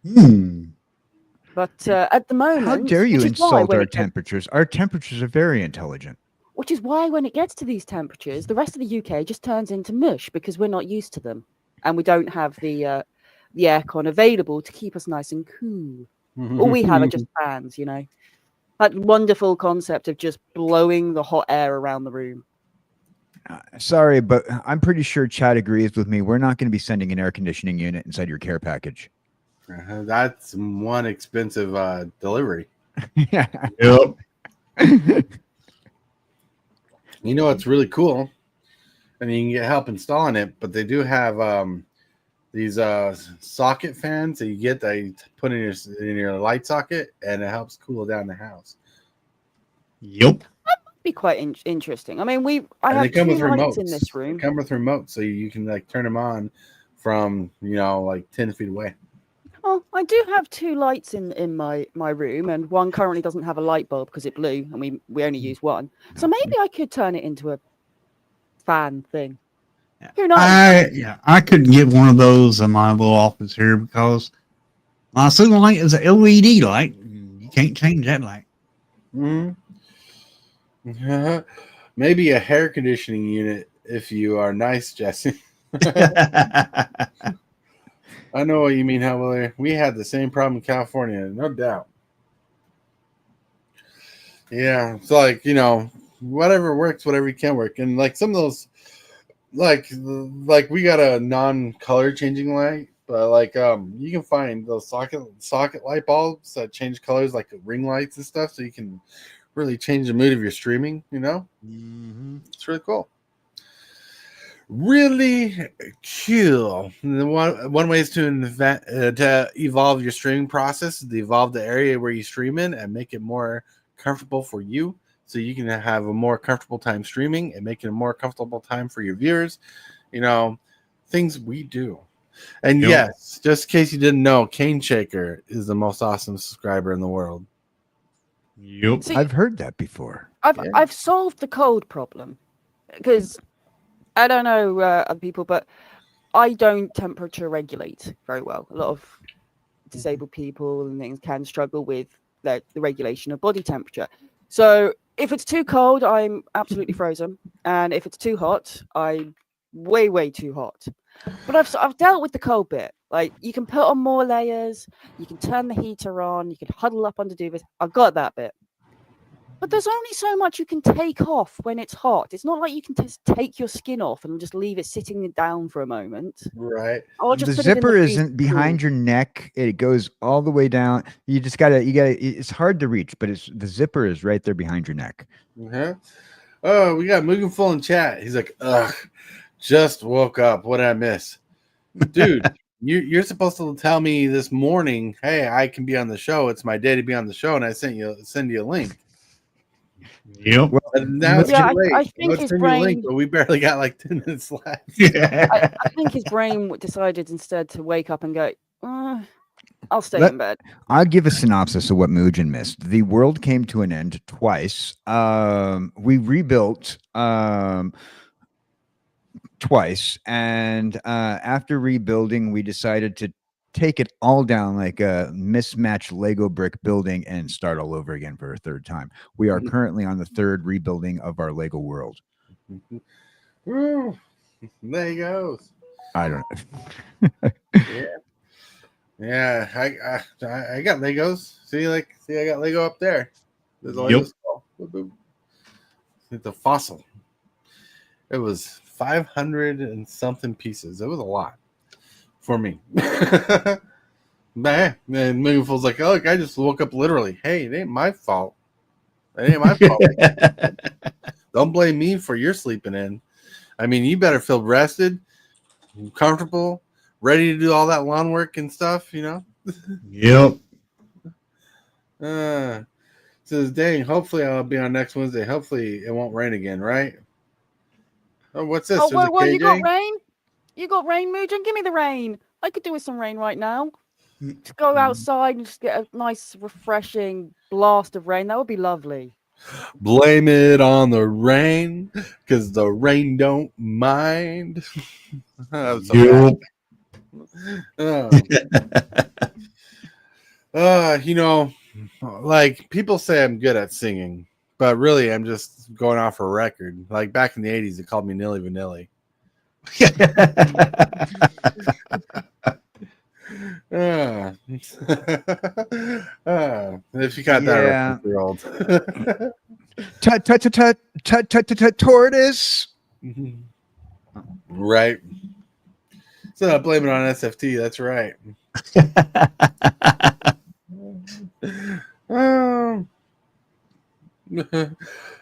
[SPEAKER 5] But at the moment...
[SPEAKER 4] How dare you insult our temperatures? Our temperatures are very intelligent.
[SPEAKER 5] Which is why when it gets to these temperatures, the rest of the UK just turns into mush because we're not used to them. And we don't have the aircon available to keep us nice and cool. All we have are just fans, you know. That wonderful concept of just blowing the hot air around the room.
[SPEAKER 4] Sorry, but I'm pretty sure Chad agrees with me. We're not going to be sending an air conditioning unit inside your care package.
[SPEAKER 2] That's one expensive delivery.
[SPEAKER 4] Yeah.
[SPEAKER 3] Yep.
[SPEAKER 2] You know what's really cool? I mean, you can get help installing it, but they do have these socket fans that you get that you put in your light socket, and it helps cool down the house.
[SPEAKER 3] Yep.
[SPEAKER 5] Be quite interesting. I mean, I
[SPEAKER 2] And
[SPEAKER 5] have
[SPEAKER 2] they come
[SPEAKER 5] two
[SPEAKER 2] with
[SPEAKER 5] lights
[SPEAKER 2] remotes.
[SPEAKER 5] in this room.
[SPEAKER 2] They come with remotes, so you can like turn them on from like 10 feet away.
[SPEAKER 5] Oh, I do have two lights in my room, and one currently doesn't have a light bulb because it blew, and we only use one. So maybe I could turn it into a fan thing. Who knows?
[SPEAKER 3] I couldn't get one of those in my little office here because my ceiling light is an LED light. You can't change that light.
[SPEAKER 2] Maybe a hair conditioning unit if you are nice, Jesse. I know what you mean, Hellwheeler. We had the same problem in California, no doubt. Yeah, it's like, whatever works, whatever can work. And like some of those, like we got a non-color changing light, but like you can find those socket light bulbs that change colors, like ring lights and stuff, so you can really change the mood of your streaming. It's really cool. Really cool. One way is to evolve your streaming process, is to evolve the area where you stream in and make it more comfortable for you, so you can have a more comfortable time streaming and make it a more comfortable time for your viewers. Things we do. And yes, just in case you didn't know, Cane Shaker is the most awesome subscriber in the world.
[SPEAKER 3] Yep.
[SPEAKER 5] See,
[SPEAKER 4] I've heard that before.
[SPEAKER 5] I've solved the cold problem because I don't know other people, but I don't temperature regulate very well. A lot of disabled people and things can struggle with the regulation of body temperature. So if it's too cold, I'm absolutely frozen, and if it's too hot, I'm way too hot. But I've dealt with the cold bit. Like, you can put on more layers, you can turn the heater on, you can huddle up under duvets. I've got that bit. But there's only so much you can take off when it's hot. It's not like you can just take your skin off and just leave it sitting down for a moment.
[SPEAKER 2] Right.
[SPEAKER 5] Or just
[SPEAKER 4] The
[SPEAKER 5] put it in
[SPEAKER 4] zipper
[SPEAKER 5] the
[SPEAKER 4] isn't behind your neck. It goes all the way down. You gotta, it's hard to reach, but the zipper is right there behind your neck.
[SPEAKER 2] Oh, we got mugenfool in chat. He's like, ugh, just woke up. What did I miss? Dude, you're supposed to tell me this morning, hey, I can be on the show. It's my day to be on the show, and I send you a link.
[SPEAKER 3] Yep.
[SPEAKER 2] Well, now it's too late.
[SPEAKER 5] I think his brain.
[SPEAKER 2] But we barely got like 10 minutes left.
[SPEAKER 5] I think his brain decided instead to wake up and go, I'll stay in bed.
[SPEAKER 4] I'll give a synopsis of what Mugen missed. The world came to an end twice. We rebuilt twice, and after rebuilding, we decided to take it all down like a mismatched Lego brick building and start all over again for a third time. We are currently on the third rebuilding of our Lego world.
[SPEAKER 2] There he goes.
[SPEAKER 4] I don't
[SPEAKER 2] Yeah. Yeah, I got Legos. See, I got Lego up there. There's a Lego
[SPEAKER 3] Yep.
[SPEAKER 2] skull. Boop, boop. It's a fossil. It was 500 and something pieces. It was a lot for me. Man, and Mugenfool's like, oh, look, I just woke up literally. Hey, it ain't my fault. It ain't my fault. Don't blame me for your sleeping in. I mean, you better feel rested, comfortable, ready to do all that lawn work and stuff, you know?
[SPEAKER 3] Yep.
[SPEAKER 2] Says, dang, hopefully I'll be on next Wednesday. Hopefully it won't rain again, right? Oh, what's this?
[SPEAKER 5] Oh,
[SPEAKER 2] There's a
[SPEAKER 5] well, you got
[SPEAKER 2] KJ?
[SPEAKER 5] rain? You got rain, Mugen? Give me the rain. I could do with some rain right now. To go outside and just get a nice, refreshing blast of rain. That would be lovely.
[SPEAKER 2] Blame it on the rain, because the rain don't mind. That was so bad. You know, like people say I'm good at singing, but really I'm just going off a record. Like back in the 80s, they called me Nilly Vanilli. If you got that reference, you're old.
[SPEAKER 4] Tortoise.
[SPEAKER 2] Right. So blame it on SFT. That's right.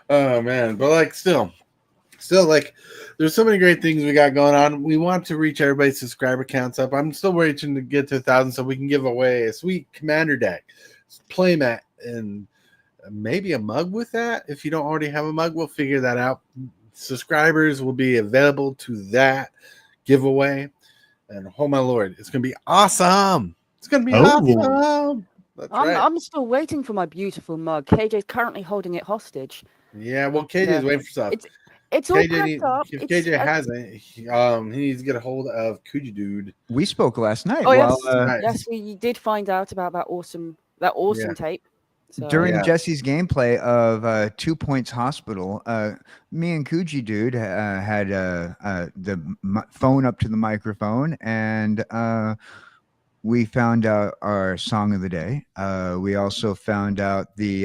[SPEAKER 2] Oh man, but like still like there's so many great things we got going on. We want to reach everybody's subscriber counts up. I'm still waiting to get to 1,000 so we can give away a sweet commander deck, playmat, and maybe a mug with that. If you don't already have a mug, we'll figure that out. Subscribers will be available to that giveaway, and oh my lord, it's gonna be awesome. It's gonna be awesome. That's right.
[SPEAKER 5] I'm still waiting for my beautiful mug. KJ's currently holding it hostage.
[SPEAKER 2] Yeah, well, KJ's waiting for stuff.
[SPEAKER 5] It's all packed up.
[SPEAKER 2] If KJ hasn't, he needs to get a hold of Kuji Dude.
[SPEAKER 4] We spoke last night.
[SPEAKER 5] Oh yes,
[SPEAKER 2] nice.
[SPEAKER 5] yes, we did find out about that awesome tape. So,
[SPEAKER 4] during Jesse's gameplay of 2 Points Hospital, me and Kuji Dude had the phone up to the microphone, and we found out our song of the day. We also found out the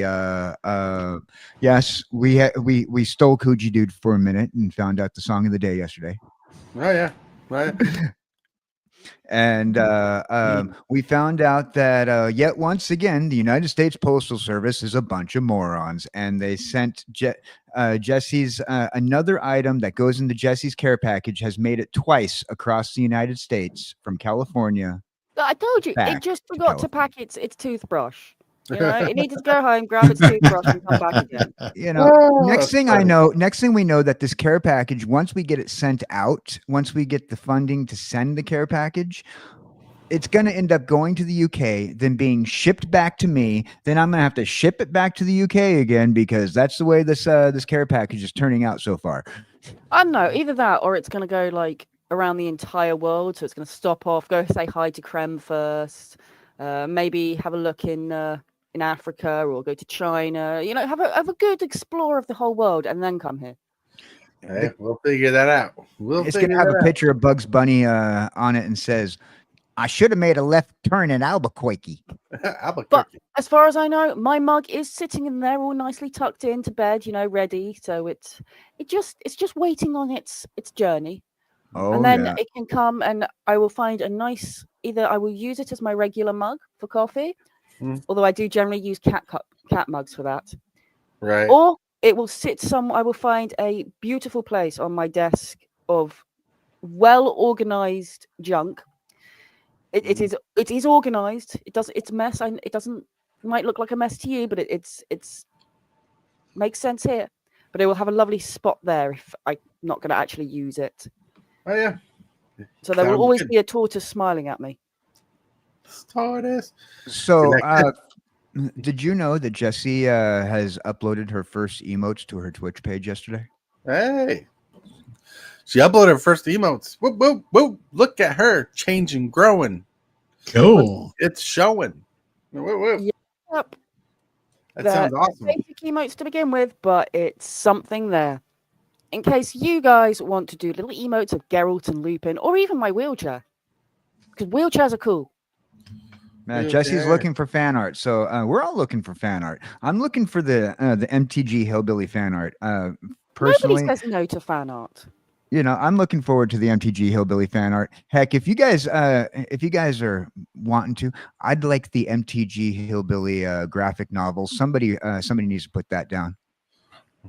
[SPEAKER 4] yes, we stole Kuji Dude for a minute and found out the song of the day yesterday.
[SPEAKER 2] Oh yeah, right.
[SPEAKER 4] And we found out that yet once again, the United States Postal Service is a bunch of morons, and they sent Jesse's another item that goes into Jesse's care package has made it twice across the United States from California.
[SPEAKER 5] I told you, it just forgot to pack its toothbrush. You know, it needed to go home, grab its toothbrush, and come back again.
[SPEAKER 4] You know, next thing we know that this care package, once we get it sent out, once we get the funding to send the care package, it's going to end up going to the UK, then being shipped back to me. Then I'm going to have to ship it back to the UK again, because that's the way this care package is turning out so far.
[SPEAKER 5] I don't know, either that or it's going to go like around the entire world. So it's going to stop off, go say hi to Krem first, maybe have a look in Africa, or go to China. You know, have a good explore of the whole world, and then come here.
[SPEAKER 2] Hey, we'll figure that out.
[SPEAKER 4] It's going to have a picture of Bugs Bunny on it and says, "I should have made a left turn in Albuquerque."
[SPEAKER 5] But as far as I know, my mug is sitting in there, all nicely tucked into bed, you know, ready. So it's just waiting on its journey.
[SPEAKER 4] Oh,
[SPEAKER 5] and then it can come, and I will find a nice. Either I will use it as my regular mug for coffee, although I do generally use cat mugs for that.
[SPEAKER 2] Right.
[SPEAKER 5] Or it will sit I will find a beautiful place on my desk of well organized junk. It is organized. It's mess. It might look like a mess to you, but it's makes sense here. But it will have a lovely spot there if I'm not going to actually use it.
[SPEAKER 2] Oh yeah.
[SPEAKER 5] So there will always be a tortoise smiling at me.
[SPEAKER 2] Tortoise.
[SPEAKER 4] So, did you know that Jessie has uploaded her first emotes to her Twitch page yesterday?
[SPEAKER 2] Hey. She uploaded her first emotes. Whoop, whoop, whoop. Look at her changing, growing.
[SPEAKER 3] Cool.
[SPEAKER 2] It's showing. Whoop, whoop.
[SPEAKER 5] Yep.
[SPEAKER 2] That sounds awesome.
[SPEAKER 5] Basic emotes to begin with, but it's something there. In case you guys want to do little emotes of Geralt and Lupin, or even my wheelchair. Because wheelchairs are cool.
[SPEAKER 4] Jesse's looking for fan art, so we're all looking for fan art. I'm looking for the MTG Hillbilly fan art. Personally,
[SPEAKER 5] Nobody says no to fan art.
[SPEAKER 4] I'm looking forward to the MTG Hillbilly fan art. Heck, if you guys are wanting to, I'd like the MTG Hillbilly graphic novel. Somebody needs to put that down.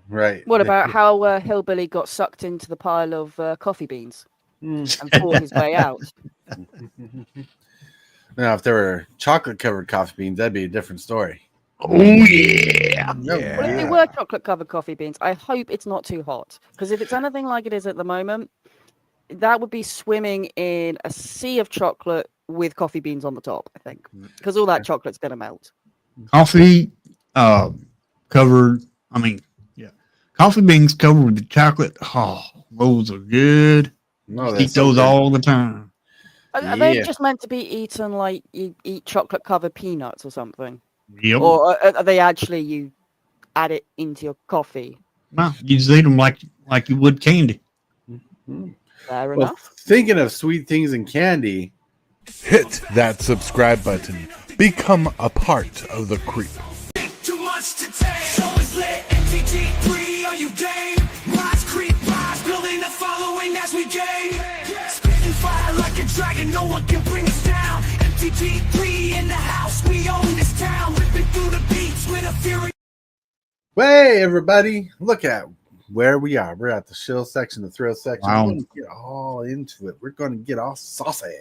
[SPEAKER 2] Right.
[SPEAKER 5] What about how Hillbilly got sucked into the pile of coffee beans and fought his way out?
[SPEAKER 2] Now, if there were chocolate-covered coffee beans, that'd be a different story.
[SPEAKER 3] Oh yeah.
[SPEAKER 5] Well, if they were chocolate-covered coffee beans, I hope it's not too hot. Because if it's anything like it is at the moment, that would be swimming in a sea of chocolate with coffee beans on the top, I think. Because all that chocolate's going to melt.
[SPEAKER 3] Coffee covered. Coffee beans covered with the chocolate. Oh, those are good.
[SPEAKER 2] No,
[SPEAKER 3] Eat those all the time.
[SPEAKER 5] Are they just meant to be eaten like you eat chocolate-covered peanuts or something?
[SPEAKER 3] Yep.
[SPEAKER 5] Or are they actually you add it into your coffee?
[SPEAKER 3] No, you just eat them like you would candy.
[SPEAKER 5] Fair
[SPEAKER 2] Well,
[SPEAKER 5] enough.
[SPEAKER 2] thinking of sweet things and candy,
[SPEAKER 6] Hit that subscribe button. Become a part of the creep.
[SPEAKER 1] Too much to take. Show is lit. MTG3, are you game? Rise, creep, rise, building a following as we gain. Spitting fire like a dragon, no one can bring us down. MTG3 in the house, we own this town. Ripping through the beats with a fury.
[SPEAKER 2] hey everybody, look at where we are. We're at the shill section, the thrill section.
[SPEAKER 3] Wow.
[SPEAKER 2] We're going to get all into it. We're going to get all saucy,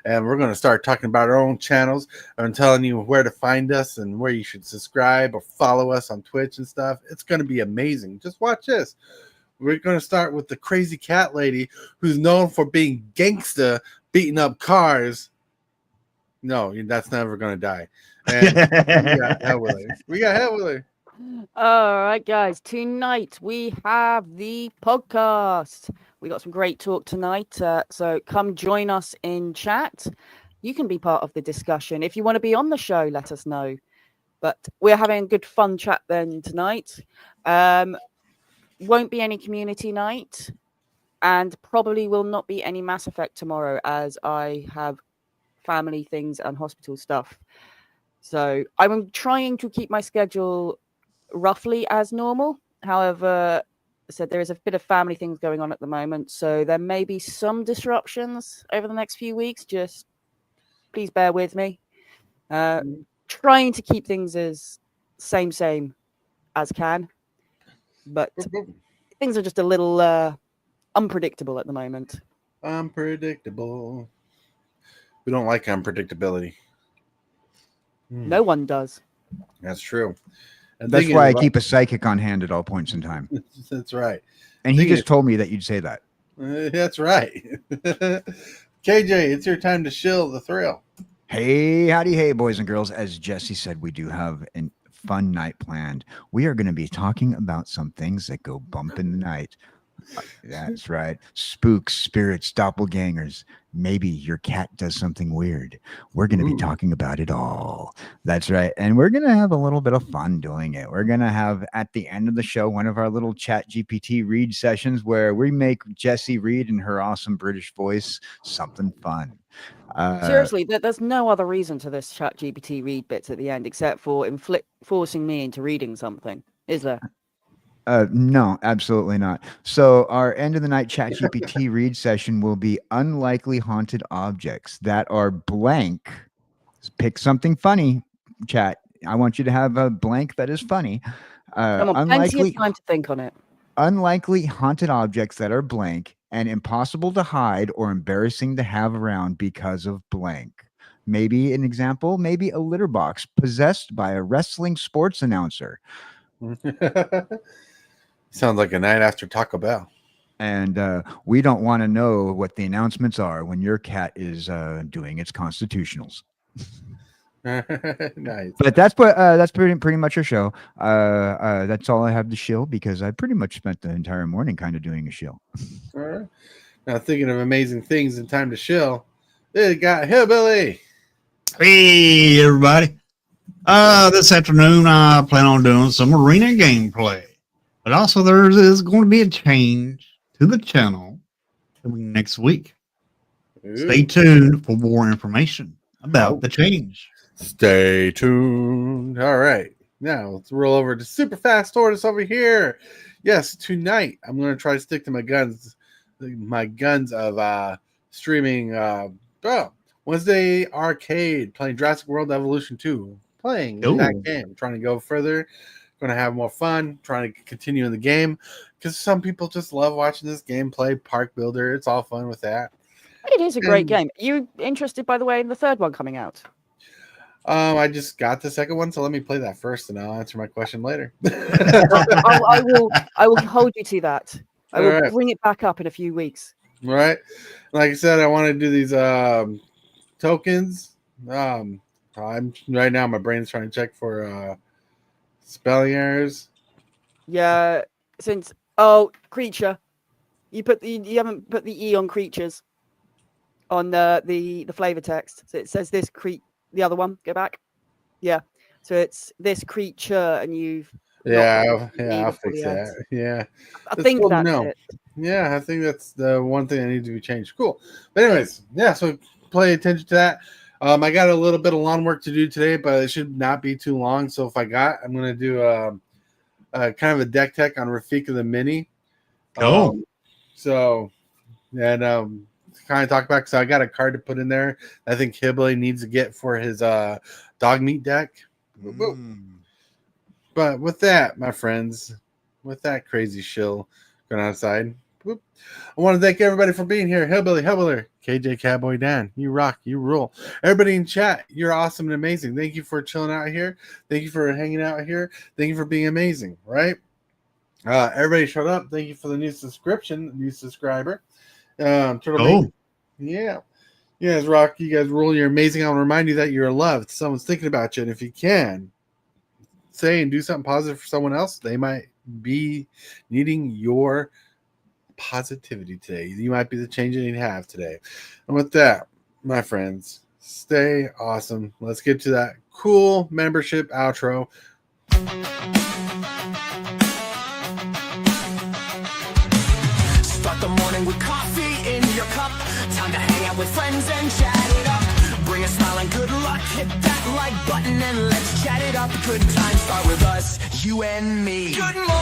[SPEAKER 2] and we're going to start talking about our own channels and telling you where to find us and where you should subscribe or follow us on Twitch and stuff. It's going to be amazing. Just watch this. We're going to start with the crazy cat lady who's known for being gangsta, beating up cars. No, that's never going to die. And we got Hellwheeler.
[SPEAKER 5] All right, guys. Tonight we have the podcast. We got some great talk tonight. So come join us in chat. You can be part of the discussion. If you want to be on the show, let us know. But we're having a good fun chat then tonight. Won't be any community night. And probably will not be any Mass Effect tomorrow as I have family things and hospital stuff. So I'm trying to keep my schedule roughly as normal. However, I said there is a bit of family things going on at the moment, so there may be some disruptions over the next few weeks. Just please bear with me. Trying to keep things as same as can, but things are just a little unpredictable at the moment.
[SPEAKER 2] Unpredictable. We don't like unpredictability.
[SPEAKER 5] No one does.
[SPEAKER 2] That's true. And
[SPEAKER 4] That's why I keep a psychic on hand at all points in time.
[SPEAKER 2] That's right.
[SPEAKER 4] And he just told me that you'd say that.
[SPEAKER 2] That's right. KJ, it's your time to shill the thrill.
[SPEAKER 4] Hey, howdy, hey, boys and girls. As Jesse said, we do have a fun night planned. We are going to be talking about some things that go bump in the night. That's right. Spooks, spirits, doppelgangers. Maybe your cat does something weird. We're going to be talking about it all. That's right. And we're going to have a little bit of fun doing it. We're going to have at the end of the show one of our little chat GPT read sessions where we make Jessie read in her awesome British voice something fun.
[SPEAKER 5] Seriously, there's no other reason to this chat GPT read bits at the end except for forcing me into reading something, is there?
[SPEAKER 4] No, absolutely not. So our end of the night chat GPT read session will be unlikely haunted objects that are blank. Pick something funny, chat. I want you to have a blank that is funny.
[SPEAKER 5] Come on, plenty of time to think on it.
[SPEAKER 4] Unlikely haunted objects that are blank and impossible to hide or embarrassing to have around because of blank. Maybe an example, maybe a litter box possessed by a wrestling sports announcer.
[SPEAKER 2] Sounds like a night after Taco Bell.
[SPEAKER 4] And we don't want to know what the announcements are when your cat is doing its constitutionals.
[SPEAKER 2] Nice.
[SPEAKER 4] But that's pretty much our show. That's all I have to shill because I pretty much spent the entire morning kind of doing a shill.
[SPEAKER 2] All right. Now thinking of amazing things in time to shill, they got Hillbilly.
[SPEAKER 3] Hey, everybody. This afternoon, I plan on doing some arena gameplay. But also, there is going to be a change to the channel coming next week.
[SPEAKER 2] Ooh.
[SPEAKER 3] Stay tuned for more information. about the change.
[SPEAKER 2] Stay tuned. All right. Now let's roll over to Super Fast Tortoise over here. Yes, tonight I'm going to try to stick to my guns of streaming Wednesday Arcade, playing Jurassic World Evolution 2, playing that game, trying to go further, going to have more fun, trying to continue in the game, because some people just love watching this game play Park Builder. It's all fun with that.
[SPEAKER 5] It is a great game. You interested, by the way, in the third one coming out?
[SPEAKER 2] I just got the second one, so let me play that first, and I'll answer my question later.
[SPEAKER 5] I will hold you to that. I will bring it back up in a few weeks.
[SPEAKER 2] Right. Like I said, I want to do these tokens. I'm right now, my brain's trying to check for spelling errors.
[SPEAKER 5] Yeah, since creature. You haven't put the E on creatures on the flavor text. So it says this the other one, go back. Yeah. So it's this creature, and you've
[SPEAKER 2] I'll fix that. Yeah.
[SPEAKER 5] I think
[SPEAKER 2] cool
[SPEAKER 5] that's it.
[SPEAKER 2] Yeah, I think that's the one thing that needs to be changed. Cool. But anyways, yeah, so pay attention to that. I got a little bit of lawn work to do today, but it should not be too long. So I'm gonna do kind of a deck tech on Rafika the Mini. Kind of talk about, because I got a card to put in there I think HILLBILLY needs to get for his dog meat deck. But with that, my friends, with that crazy shill going outside, I want to thank everybody for being here. HILLBILLY, Hellwheeler, kjcowboydan, you rock, you rule. Everybody in chat, you're awesome and amazing. Thank you for chilling out here. Thank you for hanging out here. Thank you for being amazing, right? Everybody showed up. Thank you for the new subscriber. Turtle yeah. You guys rock. You guys rule. You're amazing. I'll remind you that you're loved. Someone's thinking about you. And if you can, say and do something positive for someone else, they might be needing your positivity today. You might be the change that you have today. And with that, my friends, stay awesome. Let's get to that cool membership outro.
[SPEAKER 1] Start the morning with coffee in your cup. Time to hang out with friends and chat it up. Bring a smile and good luck. Hit that like button and let's chat it up. Good times start with us, you and me. Good morning.